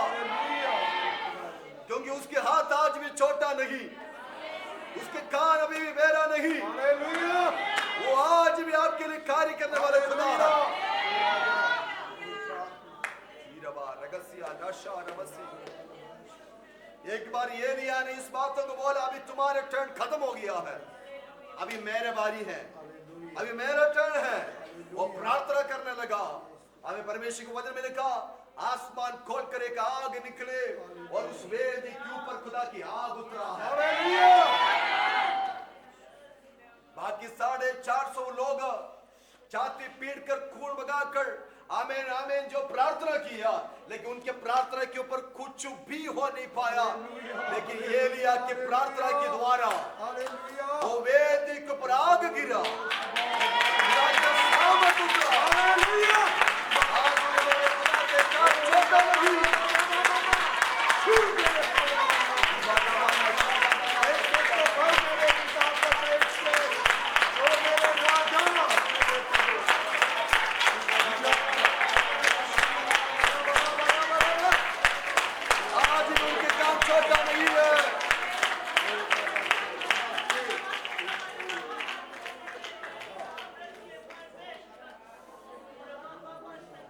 क्योंकि उसके हाथ आज भी छोटा नहीं, उसके कान अभी भी बेरा नहीं, वो आज भी आपके लिए कार्य करने वाले खुदा है। एक बार एलिया ने इस बातों को बोला, अभी तुम्हारे टर्न खत्म हो गया है, अभी मेरे बारी है, अभी मेरा टर्न है। वो प्रार्थना करने लगा। हमें परमेश्वर के वचन में लिखा, आसमान खोल कर एक आग निकले और उस वेदी के ऊपर खुदा की आग उतरा है। कि 450 लोग छाती पीट कर खून बगाकर आमीन आमीन जो प्रार्थना किया, लेकिन उनके प्रार्थना के ऊपर कुछ भी हो नहीं पाया। लेकिन एलिया की प्रार्थना के द्वारा वो वेदी के ऊपर आग गिरा, सामर्थ उतरा। आज मेरे खुदा के काम छोटा नहीं।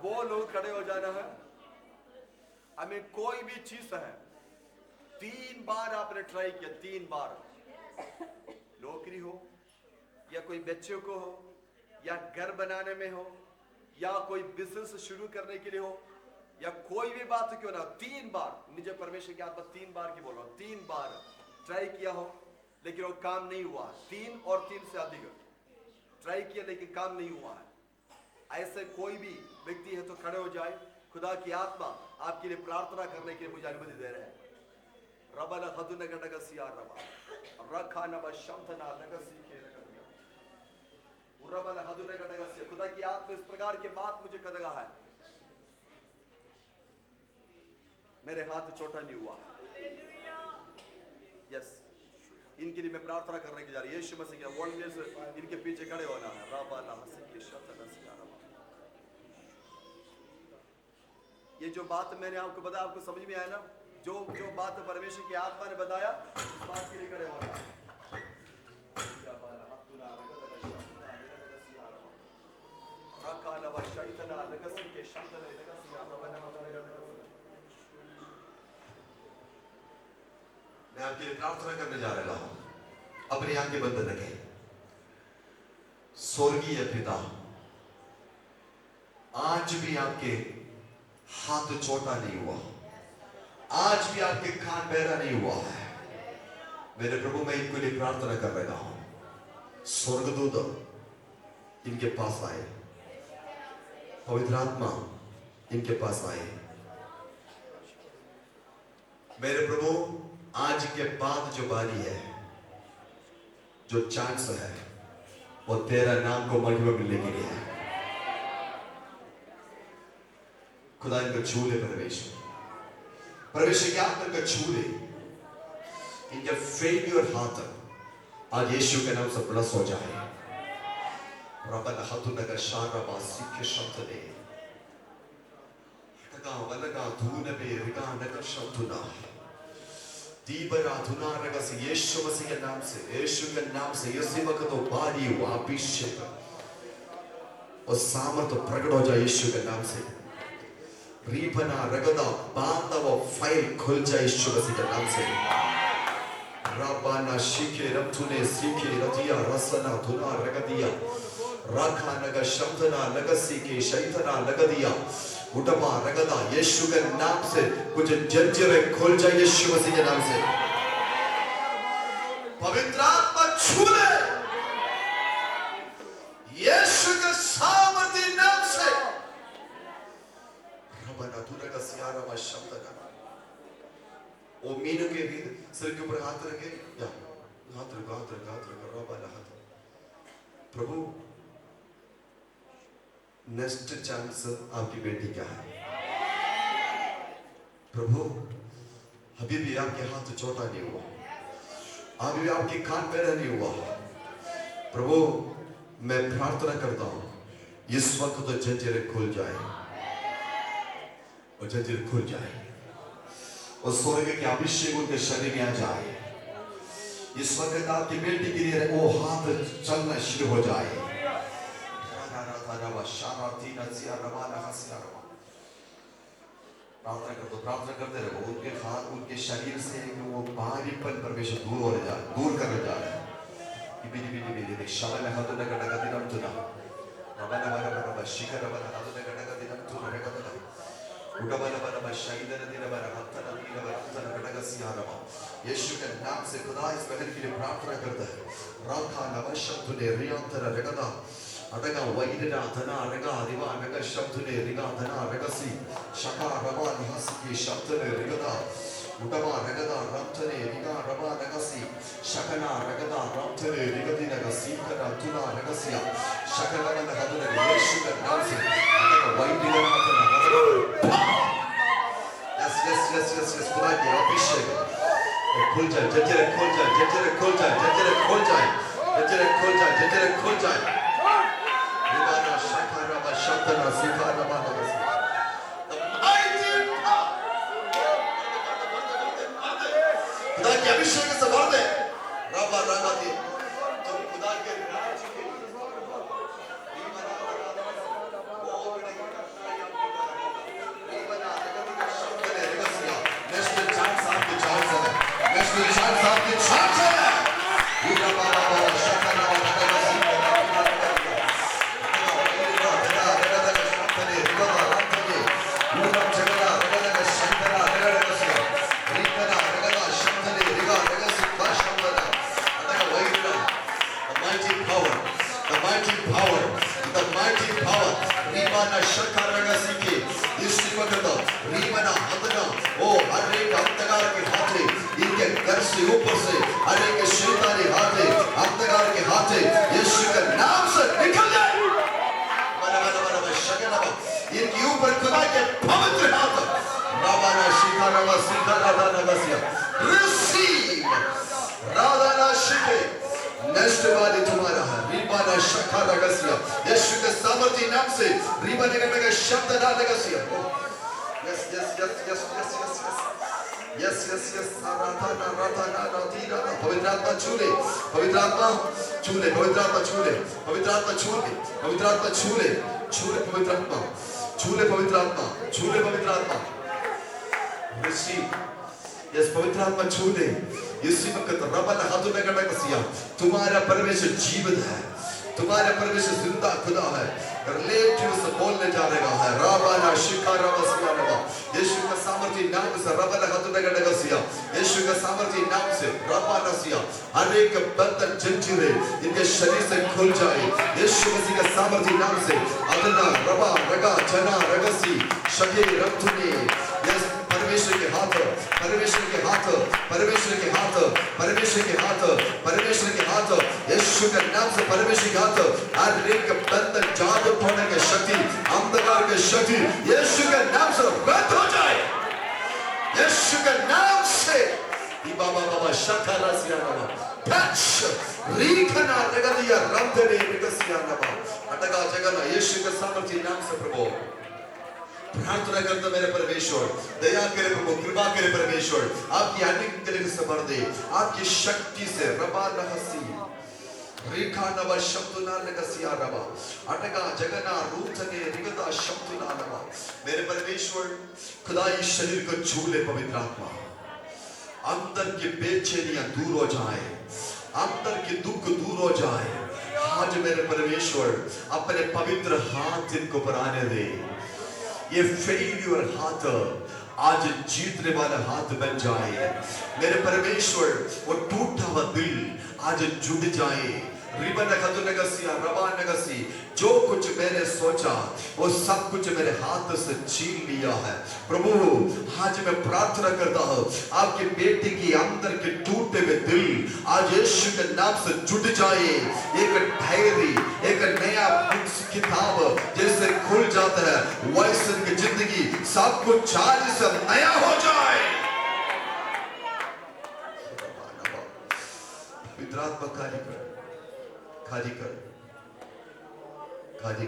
वो लोग खड़े हो जाना है। हमें कोई भी चीज है, 3 बार आपने ट्राई किया, 3 बार, नौकरी हो या कोई बच्चों को हो या घर बनाने में हो या कोई बिजनेस शुरू करने के लिए हो या कोई भी बात क्यों ना, 3 बार मुझे परमेश्वर की आत्मा 3 बार की बोल रहा हूं, 3 बार ट्राई किया हो लेकिन वो काम नहीं हुआ। 3 और 3 से अधिक ट्राई किया लेकिन काम नहीं हुआ है। ऐसे कोई भी व्यक्ति है तो खड़े हो जाए। खुदा की आत्मा आपके लिए प्रार्थना करने के लिए मुझे अनुमति दे रहे हैं। रबना हदुन गडगसिया रबा रखा नबा शंतना लगसी के रबना हदुन गडगसिया। खुदा की आत्मा इस प्रकार की बात मुझे कर रहा है। मेरे हाथ छोटा नहीं हुआ। यस, इनके लिए मैं प्रार्थना करने की जा रही है। यीशु मसीह के वंडे से इनके पीछे खड़े होना है। रबना हसी के शंतना सिया रबा। ये जो बात मैंने आपको बताया, आपको समझ में आया ना? जो बात परमेश्वर की आत्मा ने बताया, उस बात के लिए खड़े होना है। मैं आपके लिए प्रार्थना करने जा रहा हूं। अपनी आंखें बंद रखें। स्वर्गीय पिता, आज भी आपके हाथ छोटा नहीं हुआ, आज भी आपके कान बहरा नहीं हुआ है। मेरे प्रभु, मैं इनके लिए प्रार्थना कर रहा हूं। स्वर्गदूत इनके पास आए, पवित्र आत्मा इनके पास आए। मेरे प्रभु, आज के बाद जो बारी है, जो चांस है, वो तेरा नाम को महिमा मिलने के लिए है। खुदा इनको छू ले परमेश्वर की आत्मा का छू ले। इनके फेलियर हाथ आज यीशु के नाम से ब्लस हो जाए। रबना हतुनगर शारबा सिक्के शब्द ने तका वलगा धून पे रिगा नगर शब्दुना दीबरा धुना रगस यीशु मसीह के नाम से, यीशु के नाम से इसी वक्त तो बारी हुआ अभिषेक और सामर्थ प्रकट हो जाए यीशु के नाम से। रीपना रगदा बांधा वो फाइल खुल जाए यीशु मसीह के नाम से। रबाना शिके रब्तुने सीखे रतिया रसना धुना रगदिया राखा नगर शब्दना लगसी के शैतना लगदिया उठपा रगदा यीशु के नाम से कुछ जंजीरें खुल जाए यीशु मसीह के नाम से। पवित्र आत्मा छू ले यीशु के सामर्थी नाम से। रबना धुना का सियारा व शब्द का ओ मीनू के भी सिर के ऊपर हाथ रखे या हाथ रखो रबना हाथ। प्रभु, नेक्स्ट चांस आपकी बेटी का है। प्रभु, अभी भी आपके हाथ छोटा नहीं हुआ, अभी भी आपके कान पैदा नहीं हुआ। प्रभु, मैं प्रार्थना करता हूं इस वक्त तो जंजीरें खुल जाए और जंजीर खुल जाए और स्वर्ग के अभिषेक उनके शरीर में आ जाए। इस वक्त आपकी बेटी के लिए वो हाथ चलना शुरू हो जाए। प्रार्थना करते रहो। उनके हाथ, उनके शरीर से वो भारीपन परमेश्वर दूर करने जा रहे हैं। यीशु के नाम से खुदा इस बहन के लिए प्रार्थना करता है। राखा नवशब्द ने रियांतर रगदा अटका वैदिना धना रगा रिवा नगा शब्द ने रिगा धना रगसी शका रवा निहस की शब्द ने रिगदा उटवा रगदा रंथने रिगा रवा नगसी शकना रगदा रंथने रिगदी नगसी करा तुला नगसिया शकना नगदने यीशु के नाम से अटका वैदिना धना रगदा यस खुदा की अभिषेक खुल जाए, जजरे खुल जाए, जजरे खुल जाए, जजरे खुल जाए, जजरे खुल जाए, जजरे खुल जाए। रिबाना शखाना बशब्दना सिखाना बानगस। The mighty power. खुदा की अभिषेक से भर दे। रबा रबा दी। तुम खुदा के राज के National chants आपके chants हैं, national chants आपके chants हैं। वीरा बाबा बाबा शक्कर बाबा बाबा सीखना वीरा बाबा वीरा बाबा वीरा बाबा शक्करे वीरा बाबा रंगले वीरा जगला रगला शंकरा रगला से रीतना रगला शंकरे रीगा रगला सिद्धा शंकरा अतः वैरा the mighty power रीमाना शक्कर रगला सीखे इसी वक्त रीमाना हदना ओ हर एक अंधकार के हाथे इनके घर से ऊपर से हर एक शैतानी हाथे अंधकार के हाथे यीशु के नाम से निकल जाए। इनके ऊपर खुदा के पवित्र हाथ रावाना शिखा रावा सिखा राधा नगसिया रिसीव राधाना शिखे नष्ट वाले तुम्हारा है रीबाना शखा रगसिया यीशु के सामर्थी नाम से रीबा निकलने का शब्द ना लगसिया। Yes. पवित्र आत्मा छूले पवित्र आत्मा छूले पवित्र आत्मा छूले पवित्र आत्मा छूले पवित्र आत्मा छूले छूले पवित्र आत्मा छूले पवित्र आत्मा छूले पवित्र आत्मा receive यस पवित्र आत्मा छूले इसी वक्त रब ने हाथों में कटा कसिया तुम्हारा परमेश्वर जीवित है तुम्हारा परमेश्वर जिंदा खुदा है रिलेटिव से बोलने जा रहा है राबाना शिखा रवसिया रवा यीशु का सामर्थी नाम से रब ने हाथों में कटा कसिया यीशु का सामर्थी नाम से राबाना सिया हर एक बंधन जंजीरें इनके शरीर से खुल जाए यीशु मसीह का सामर्थी नाम से अदना रबा रगा जना रगसी शके रक्तुनी यस परमेश्वर के हाथ परमेश्वर के हाथ परमेश्वर के हाथ परमेश्वर के हाथ परमेश्वर के हाथ यीशु के नाम से परमेश्वर के हाथ हर एक बंधन जादू टोने की शक्ति अंधकार की शक्ति यीशु के नाम से रद्द हो जाए यीशु के नाम से बाबा बाबा शखरा सिया बाबा टच रीखना रगदिया रंधने निकसिया बाबा अटका जगना यीशु के सामर्थी नाम से प्रभु प्रार्थना करता मेरे परमेश्वर दया करे प्रभु कृपा करे परमेश्वर आपकी अनुग्रह से भर दे आपकी शक्ति से रबा नहसी रेखा नव शब्दना लगसिया रबा अटका जगना रूथने रिगता शब्दना रबा मेरे परमेश्वर खुदा इस शरीर को छू ले पवित्र आत्मा अंदर की बेचैनियां दूर हो जाए अंदर की दुख दूर हो जाए आज मेरे परमेश्वर अपने पवित्र हाथ इनको पर आने दे ये फेल्यूर हाथ आज जीतने वाला हाथ बन जाए मेरे परमेश्वर वो टूटा हुआ दिल आज जुड़ जाए रिबन नगसिया रबा नगसी जो कुछ मैंने सोचा वो सब कुछ मेरे हाथ से छीन लिया है प्रभु आज मैं प्रार्थना करता हूँ आपके बेटे की अंदर के टूटे हुए दिल आज यीशु के नाम से जुड़ जाए एक डायरी एक नया किताब जैसे खुल जाता है वैसे की जिंदगी सब कुछ आज से नया हो जाए पवित्र आत्मा खाली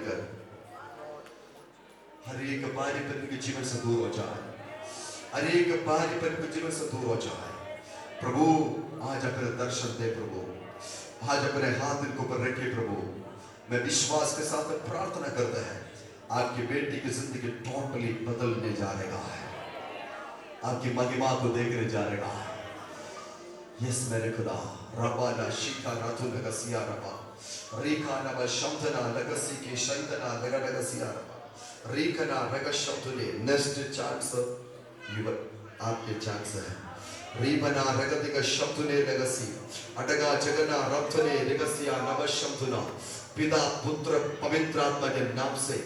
कर हर एक बारीपन के जीवन से दूर हो जाए हर एक बारीपन के जीवन से दूर हो जाए प्रभु आज अपने दर्शन दे प्रभु आज अपने हाथ इनके ऊपर रखे प्रभु मैं विश्वास के साथ प्रार्थना करता है आपकी बेटी की जिंदगी टोटली बदलने जा रहा है आपकी महिमा को देखने जा रहा है यस मेरे खुदा रबाना शिखा रातु लगसिया रबा रेखा नव शब्दना लगसी के शैतना लगसिया रबा रीकना रग शब्द ने नेक्स्ट चांस आपके चांस है रीबना रगति का शब्द ने रगसी अटगा जगना रब्द ने रगसिया नव शब्द ना पिता पुत्र पवित्र आत्मा के नाम से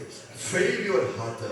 फेल योर हाथ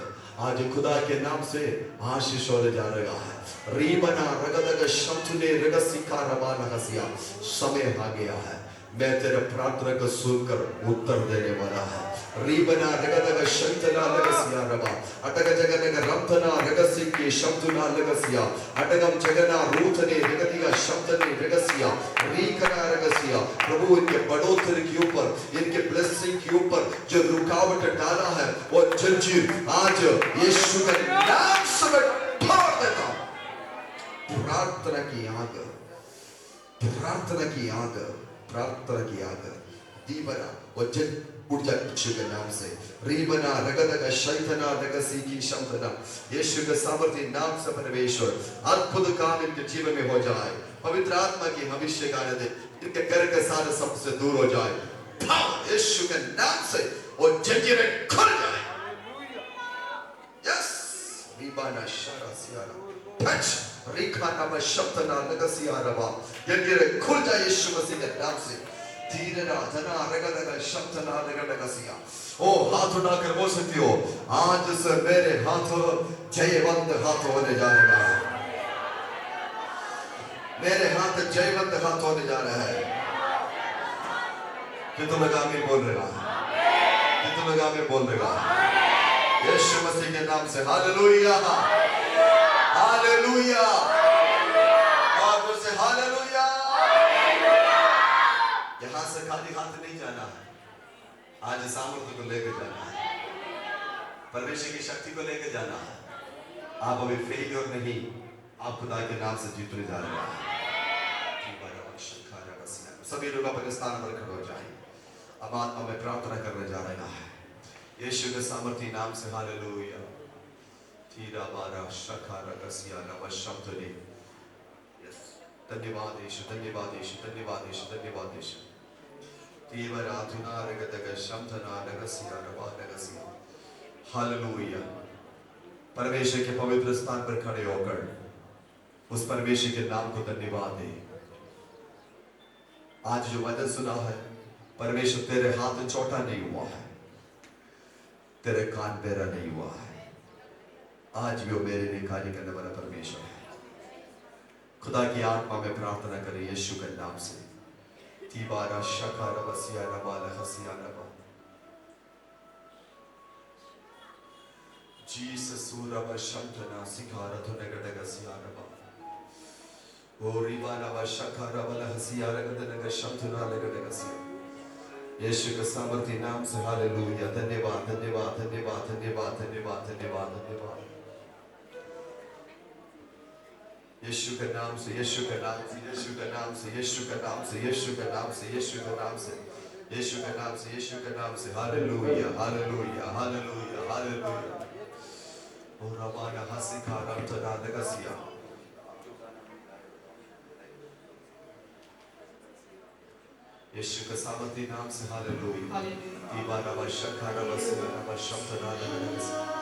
आज खुदा के नाम से आशीष होने जा रहा है रीबना रगत का शब्द ने रगसी का रबा नगसिया समय आ गया है मैं तेरे प्रार्थना को सुनकर उत्तर देने वाला है रीबना रगदग शंतना लगसिया रबा अटग जगनग रंतना रगसी के शब्दना लगसिया अटगम जगना रूथने रगदिया शब्दने रगसिया रीकना रगसिया प्रभु इनके बढ़ोतरी के ऊपर इनके ब्लेसिंग के ऊपर जो रुकावट डाला है वो जंजीर आज यीशु के नाम से मैं तोड़ देता हूं प्रार्थना की आग प्रार्थना की आग प्रार्थना की आग दीवरा और जन ऊर्जा यीशु के नाम से रीबना रगदग शैतना रगसी की शब्दना यीशु के सामर्थ्य नाम से परमेश्वर अद्भुत काम इनके जीवन में हो जाए पवित्र आत्मा की भविष्य गाने दे इनके घर के सारे सब से दूर हो जाए यीशु के नाम से वो जंजीरें खुल जाए यस रीबना शरासियारा टच रीखाना में शब्दना रगसिया रबा जंजीरें खुल जाए यीशु मसीह के नाम से धीरना धना रगदग शब्दना रगदगसिया ओ हाथ उठाकर बोल सकती हो आज से मेरे हाथ जयवंत हाथ होने जा रहा है मेरे हाथ जयवंत हाथ होने जा रहा है कि तुम लगा में बोल रहा है कि तुम लगा में बोल रहा है यीशु मसीह के नाम से हालेलुया हालेलुया और फिर से हालेलुया यहां से खाली हाथ नहीं जाना है आज सामर्थ्य को लेकर जाना है परमेश्वर की शक्ति को लेकर जाना है आप अभी फेलियर नहीं आप खुदा के नाम से जीतने जा रहे हैं सभी लोग अपने स्थान पर खड़े हो जाएं अब आत्मा में प्रार्थना करने जा रहा है यीशु के सामर्थ्य नाम से हालेलुया थीरा बारा शखा रगसिया नव शब्द ने धन्यवाद यीशु धन्यवाद यीशु धन्यवाद यीशु धन्यवाद यीशु तीवरा धुना रगदग शब्दना रगसिया नव रगसिया हालेलुया परमेश्वर के पवित्र स्थान पर खड़े होकर उस परमेश्वर के नाम को धन्यवाद दे आज जो वचन सुना है परमेश्वर तेरे हाथ छोटा नहीं हुआ है तेरे कान बेरा नहीं हुआ है आज भी वो मेरे लिए कार्य करने वाला परमेश्वर है खुदा की आत्मा में प्रार्थना करें यीशु के नाम से तीबारा शका रबसिया नबाल हसिया नबा जीसस सूरब शब्दना सिखारा धुनगडगसिया नबा ओ रिबाना व शका रबल हसिया रगदनग शब्दना लगडगसिया यीशु के सामर्थ्य नाम से हालेलुया धन्यवाद धन्यवाद धन्यवाद धन्यवाद धन्यवाद धन्यवाद धन्यवाद यीशु के नाम से यीशु के नाम से यीशु के नाम से यीशु के नाम से यीशु के नाम से यीशु के नाम से यीशु के नाम से यीशु के नाम से हालेलुया हालेलुया हालेलुया हालेलुया ओ रबाना हसिका रब्तना लगसिया यीशु के सामर्थ्य नाम से हालेलुया दीवाना व शखा रबसिया नव शब्दना लगसिया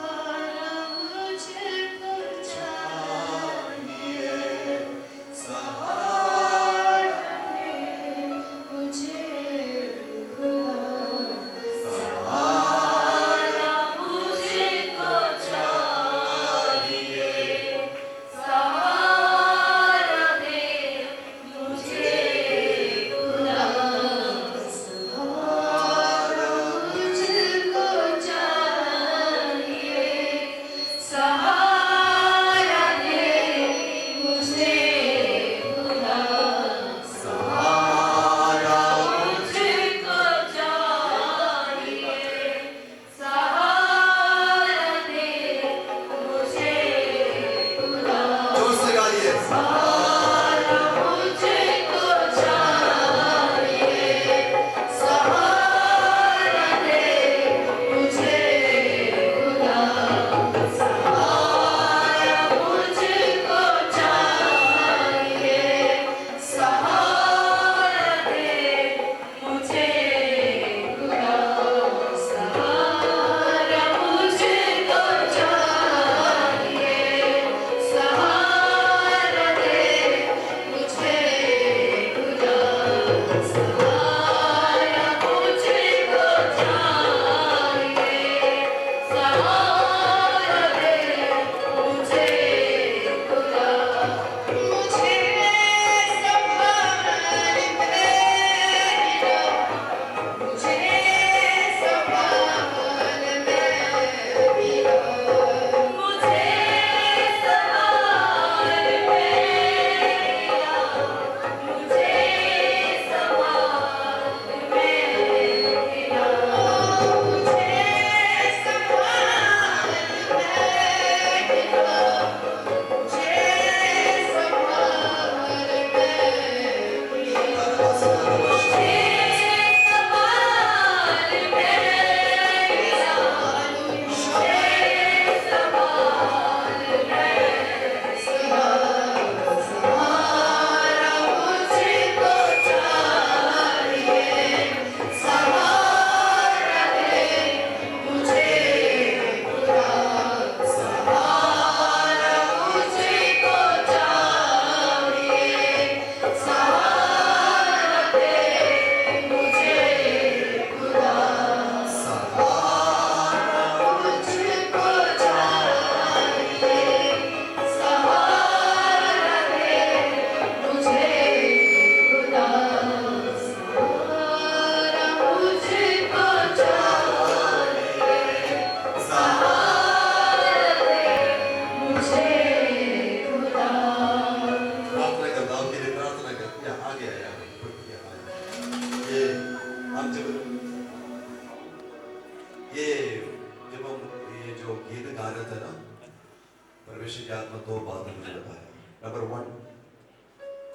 बातें मुझे बताया। नंबर 1,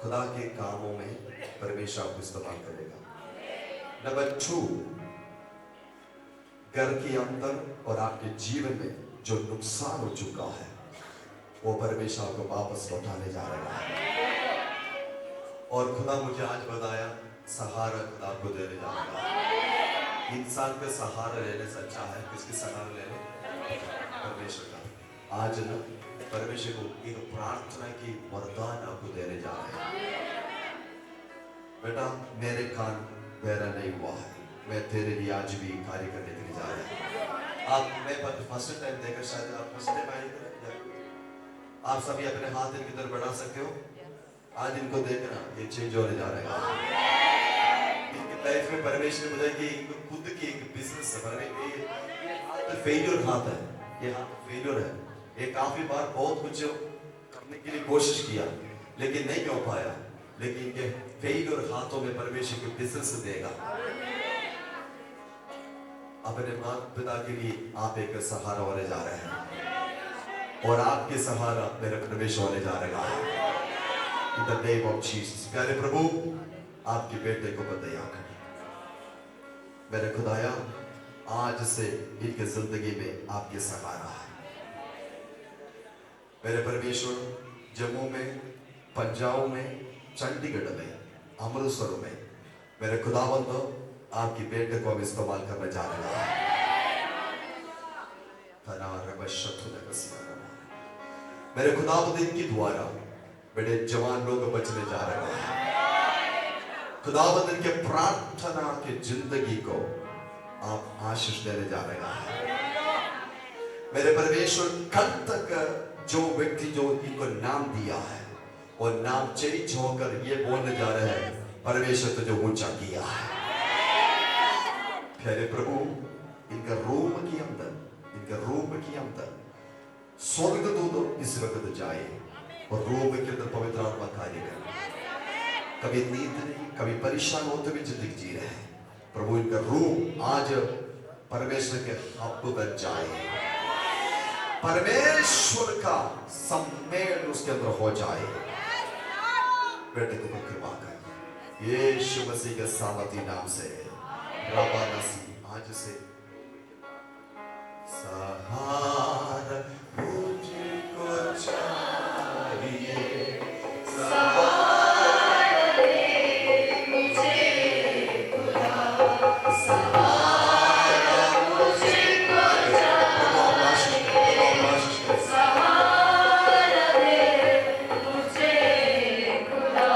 खुदा के कामों में परमेश्वर आपको इस्तेमाल करेगा। नंबर 2, घर के अंदर और आपके जीवन में जो नुकसान हो चुका है वो परमेश्वर को वापस लौटाने जा रहा है। और खुदा मुझे आज बताया सहारा खुदा आपको देने जा रहा है। इंसान का सहारा लेने से अच्छा है किसकी सहारा लेने? परमेश्वर का। आज ना परमेश्वर को एक प्रार्थना की वरदान आपको देने जा रहे हैं। बेटा मेरे कान बहरा नहीं हुआ है, मैं तेरे लिए आज भी कार्य करने के लिए जा रहा हूँ। आप मैं फर्स्ट टाइम देखकर शायद आप फर्स्ट टाइम आए, आप सभी अपने हाथ इनकी तरफ बढ़ा सकते हो। आज इनको देखना ये चेंज होने जा रहा है इनकी लाइफ में। परमेश्वर ने मुझे कि इनको खुद की एक बिजनेस है, फेलियर हाथ है, ये हाथ फेलियर है। ये काफी बार बहुत कुछ करने के लिए कोशिश किया लेकिन नहीं हो पाया, लेकिन इनके फेलियर हाथों में परमेश्वर के बिजनेस देगा। अपने माता पिता के लिए आप एक सहारा होने जा रहे हैं और आपके सहारा मेरे परमेश्वर होने जा रहा है। In the name of Jesus। प्यारे प्रभु आपके बेटे को बदया कर मेरे खुदाया, आज से इनके जिंदगी में आपके सहारा है। मेरे परमेश्वर जम्मू में, पंजाब में, चंडीगढ़ में, अमृतसर में मेरे खुदावंद आपके बेटे को हम इस्तेमाल करने जा रहे हैं। मेरे खुदावंद इनकी द्वारा बड़े जवान लोग बचने जा रहे हैं। खुदावंद इनके प्रार्थना की जिंदगी को आप आशीष देने जा रहे हैं। मेरे परमेश्वर कल तक जो व्यक्ति जो इनको नाम दिया है और नाम चेंज होकर ये बोलने जा रहे हैं परमेश्वर तुझे ऊंचा किया है। प्यारे प्रभु इनका रूम के अंदर स्वर्गदूत इस वक्त जाए और रूम के अंदर पवित्र आत्मा कार्य करे। कभी नींद नहीं, कभी परेशान होते हुए जिंदगी जी रहे हैं, प्रभु इनका रूम आज परमेश्वर के हाथों तक जाए, परमेश्वर का सम्मेलन उसके अंदर हो जाए। बेटे को कृपा कर यीशु मसीह के सामर्थी नाम से रब्बा नसी आज से सहारा मुझको चाहिए, सहारा दे मुझे खुदा, सहारा मुझको चाहिए, सहारा दे मुझे खुदा।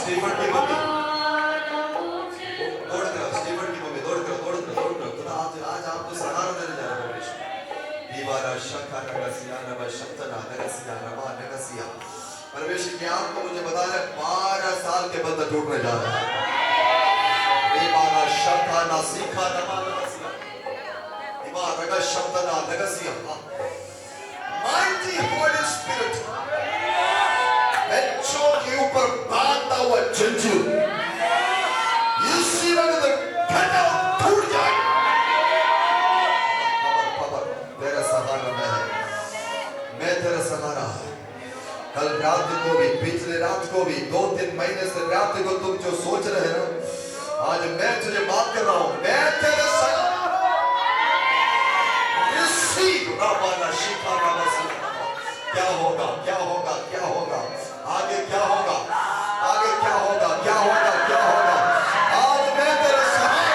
स्टीफन की मम्मी आज आपको सहारा देने जा रहा है। परमेश्वर के आपको मुझे बता रहे 12 साल के बंधन टूटने जा रहा है। बच्चों के ऊपर बांधा हुआ झंझू इसी वक्त टूट जाए। तेरा सहारा मैं तेरा सहारा है। कल रात को भी, पिछले रात को भी, 2-3 महीने से रात को तुम जो सोच रहे हो, आज मैं तुझे बात कर रहा हूं, मैं तेरे सहारा। क्या होगा, क्या होगा, क्या होगा, आगे क्या होगा, आगे क्या होगा, क्या होगा, क्या होगा। आज मैं तेरा सहारा।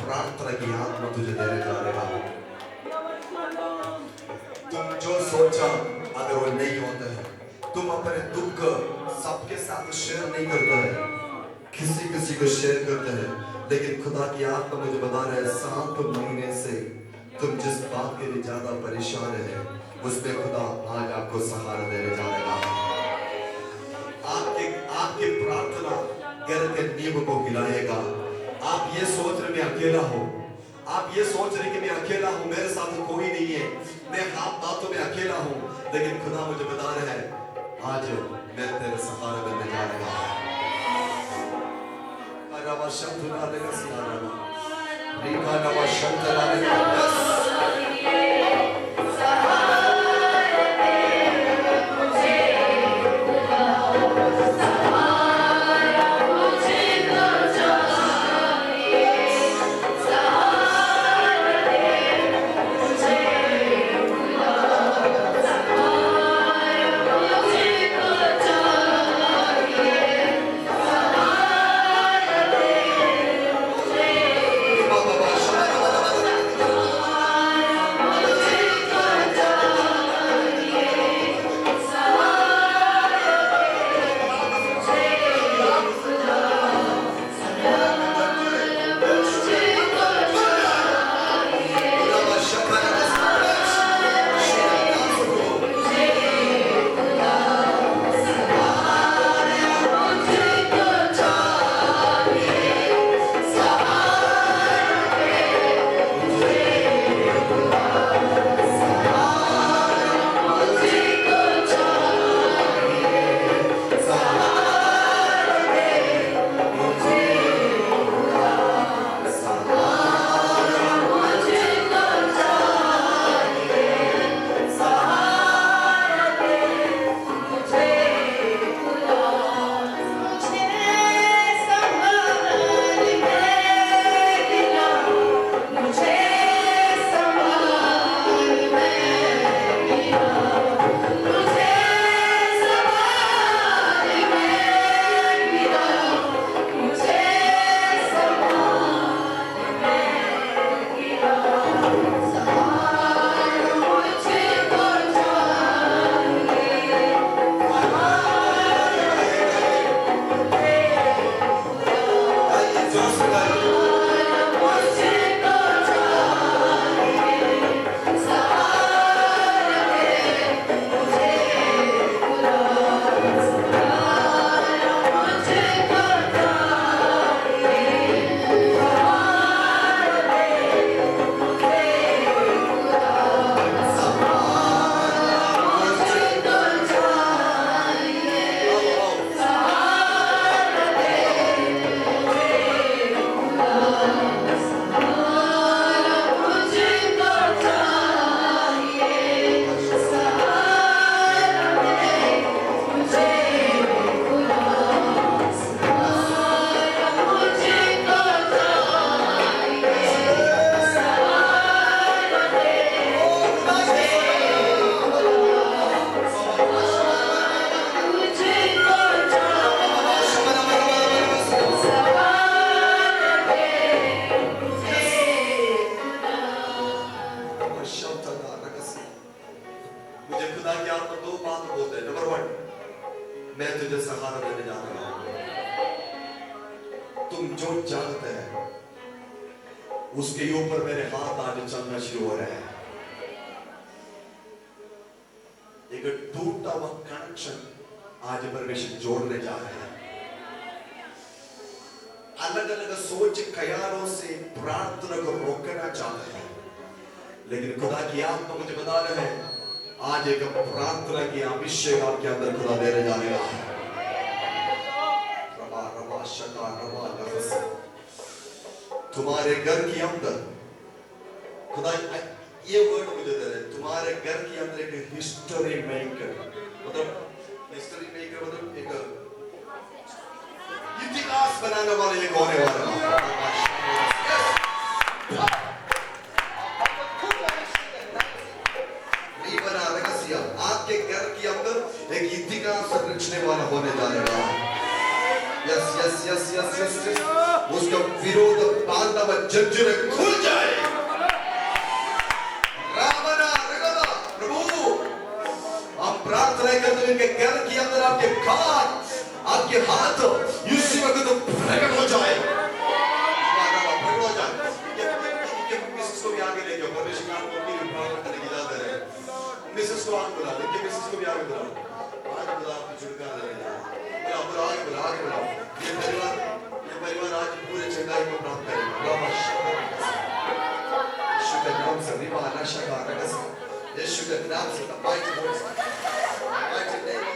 प्रार्थना की आत्मा तुझे देने जा रहा हूं। तुम जो सोचा अगर वो नहीं होता है, तुम अपने दुख सबके साथ शेयर नहीं करते है, किसी किसी को शेयर करते हैं, लेकिन खुदा की आत्मा मुझे बता रहा है 7 महीने से तुम जिस बात के लिए ज्यादा परेशान है उसमें खुदा आज आपको सहारा देने जा रहा है। आपकी प्रार्थना घर के नींव को गिराएगा। आप ये सोच रहे मैं अकेला हूँ, आप ये सोच रहे कि मैं अकेला हूँ, मेरे साथ कोई नहीं है, मैं हाथ बातों में अकेला हूँ, लेकिन खुदा मुझे बता रहा है आज मैं तेरे सहारा बनने जा रहा हूँ। उसके ऊपर मेरे हाथ आज चलना शुरू हो रहे हैं। एक टूटा हुआ कनेक्शन आज परमेश्वर जोड़ने जा रहे हैं। अलग अलग सोच ख्यालों से प्रार्थना को रोकना चाहते हैं, लेकिन खुदा की आत्मा मुझे बता रहे हैं आज एक प्रार्थना की अभिषेक आपके अंदर खुदा देने जा रहा है। तुम्हारे घर के अंदर खुदा ये वर्ड मुझे दे रहे, तुम्हारे घर के अंदर एक हिस्ट्री मेकर, मतलब हिस्ट्री मेकर मतलब एक इतिहास बनाने वाले एक होने वाला है। आपके घर के अंदर एक इतिहास रचने वाला होने जा रहा है। Yes yes yes yes yes उसका विरोध बांधव जंजीरें खुल जाए। रामना रगना प्रभु, हम प्रार्थना करते हैं कि घर के अंदर आपके कान, आपके हाथ इसी वक्त प्रकट हो जाए। प्रकट हो जाए। ये मिसेस को भी आगे ले जाओ। परमेश्वर ने आपको अपनी प्रार्थना करने की इजाजत है। मिसेस को आगे बुला, लेकिन मिसेस को भी आगे बुलाओ। आगे बुला, आपकी झुड़का दे रहा है। बुला, आगे बुला, आगे बुलाओ। ये परिवार आज पूरे चंगाई को प्राप्त करेगा। शुक्र नाम से रिवाना शका रगस। यीशु के नाम से mighty voice, mighty name of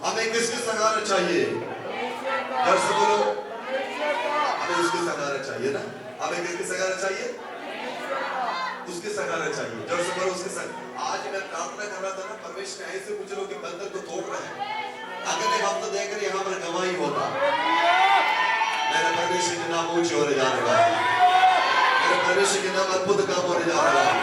हमें किसके सहारा चाहिए? जब से बोलो, हमें उसके सहारा चाहिए ना? हमें किसके सहारा चाहिए? उसके सहारा चाहिए। जब से बोलो उसके सहारा। आज मैं प्रार्थना कर रहा था ना, परमेश्वर ने ऐसे कुछ लोग के बंधन को तोड़ रहे हैं। अगले हफ्ते देखकर यहाँ पर गवाही होता। मेरे परमेश्वर के नाम ऊंचे होने जा रहा है। मेरे परमेश्वर के नाम अद्भुत काम होने जा रहा है।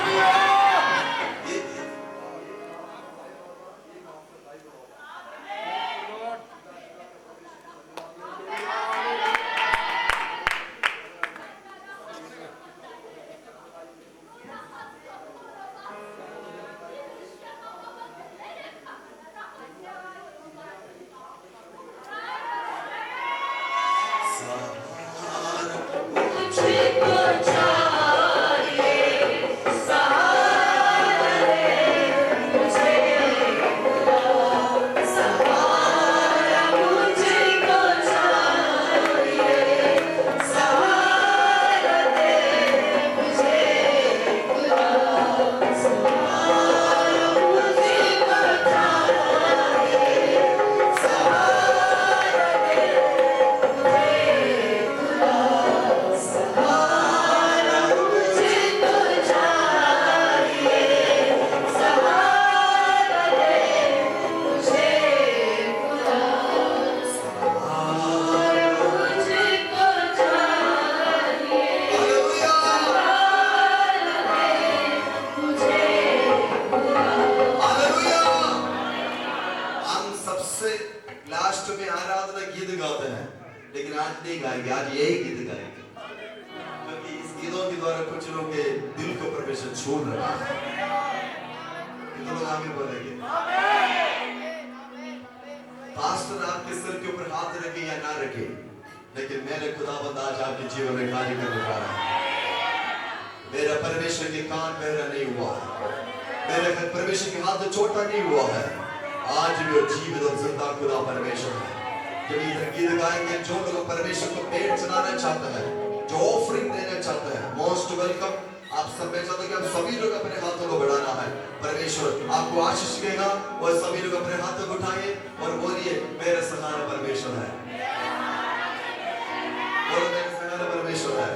लेकिन आज नहीं गाएंगे, आज यही गीत गाएंगे, क्योंकि इस गीतों के द्वारा कुछ लोगों के दिल को परमेश्वर छू रहा है। कितने लोग आमीन बोलेंगे? पास्टर आपके सिर के ऊपर हाथ रखे या ना रखे, लेकिन मेरे खुदावंद आज आपके जीवन में कार्य करने जा रहा है। मेरा परमेश्वर के कान बहरा नहीं हुआ है, मेरे परमेश्वर के हाथ छोटा नहीं हुआ है। आज भी वो जीवित और जिंदा खुदा परमेश्वर है। जब ये गीत गाएंगे, जो लोग परमेश्वर को पेड़ चढ़ाना चाहते हैं, जो ऑफरिंग देना चाहते हैं, मोस्ट वेलकम। आप सब में चाहते हैं कि आप सभी लोग अपने हाथों को बढ़ाना है। परमेश्वर आपको आशीष देगा और सभी लोग अपने हाथों को उठाइए और बोलिए मेरा सहारा परमेश्वर है। बोलो मेरा सहारा परमेश्वर है।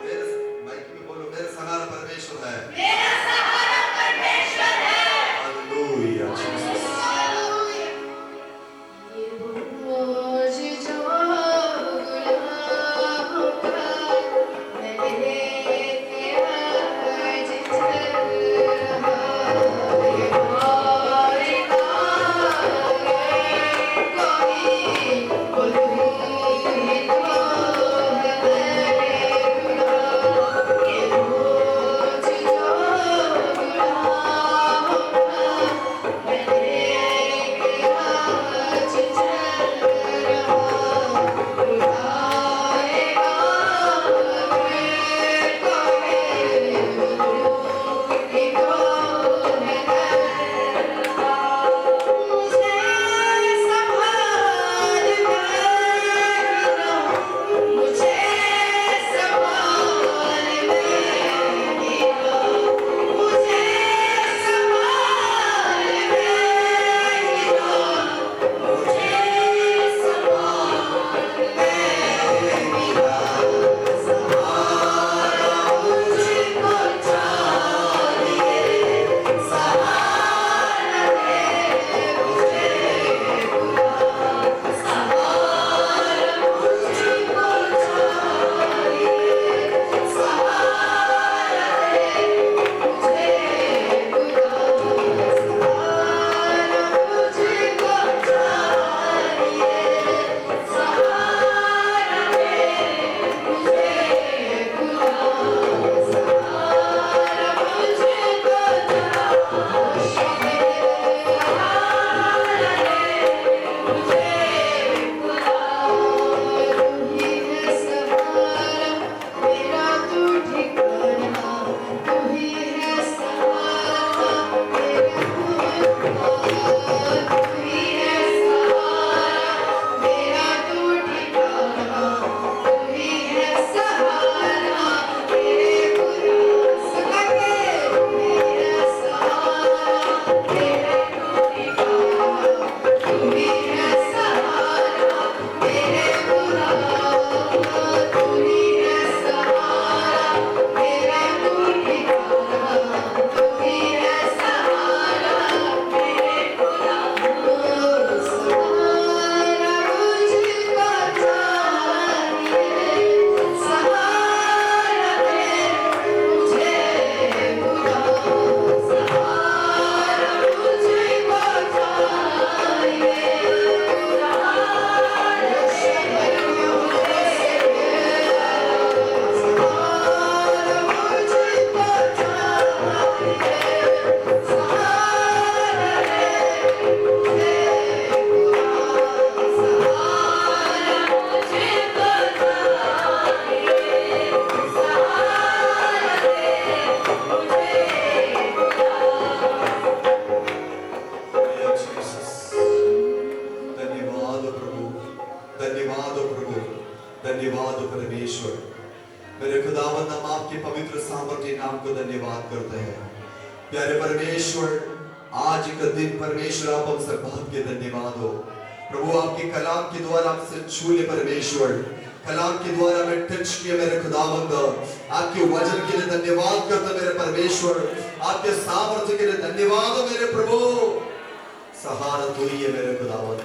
मेरे माइक में बोलो मेरा सहारा परमेश्वर है। मेरा सहारा परमेश्वर है। Hallelujah Jesus. Oh धन्यवाद हो प्रभु, धन्यवाद हो परमेश्वर। मेरे खुदावंद, हम आपके पवित्र सामर्थ्य नाम को धन्यवाद करते हैं। प्यारे परमेश्वर, आज का दिन परमेश्वर आप हमसे बात के धन्यवाद हो प्रभु। आपके कलाम के द्वारा हमसे छू ले परमेश्वर, कलाम के द्वारा में टच किया मेरे खुदावंद। आपके वचन के लिए धन्यवाद करते मेरे परमेश्वर, आपके सामर्थ्य के लिए धन्यवाद हो मेरे प्रभु। सहारा तू ही है मेरे खुदावंद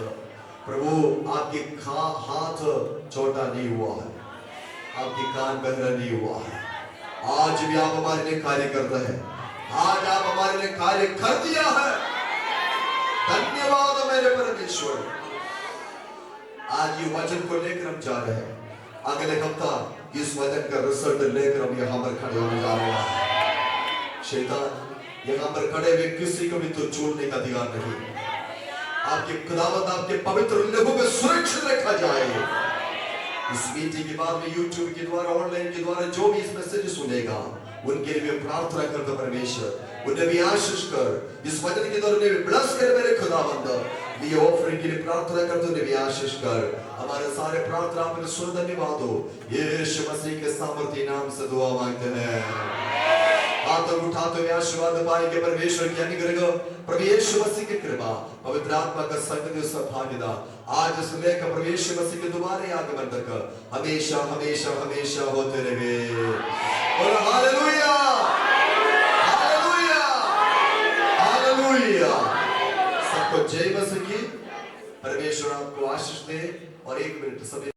प्रभु। आपके हाथ छोटा नहीं हुआ है, आपके कान बहरा नहीं हुआ है। आज भी आप हमारे लिए कार्य करते हैं, आज आप हमारे लिए कार्य कर दिया है। धन्यवाद मेरे परमेश्वर। आज ये वचन को लेकर हम जा रहे हैं, अगले हफ्ता इस वचन का रिजल्ट लेकर हम यहाँ पर खड़े होने जा रहे हैं। शैतान यहाँ पर खड़े हुए किसी को भी तो छोड़ने का अधिकार नहीं। आपके खुदावंद आपके पवित्र लोगों को सुरक्षित रखा जाए। इस मीटिंग के बाद में यूट्यूब के द्वारा, ऑनलाइन के द्वारा जो भी इस मैसेज सुनेगा उनके लिए भी प्रार्थना करता परमेश्वर, उन्हें भी आशीष कर। इस वचन के द्वारा उन्हें भी ब्लेस कर मेरे खुदावंद। ये ऑफरिंग के लिए प्रार्थना करते उन्हें भी आशीष कर। हमारे सारे प्रार्थना आपने सुन, धन्यवाद हो। यीशु मसीह के सामर्थ्य नाम से दुआ मांगते हैं। हाथ उठाते हुए आशीर्वाद पाएंगे परमेश्वर की अनुग्रह, प्रभु यीशु मसीह की कृपा, पवित्र आत्मा का संग भागीदा आज से लेकर प्रभु यीशु मसीह के दोबारा आगमन तक हमेशा हमेशा हमेशा होते रहे। और हालेलुया, हालेलुया, हालेलुया। सबको जय मसीह की। परमेश्वर आपको आशीष दे। और 1 मिनट सभी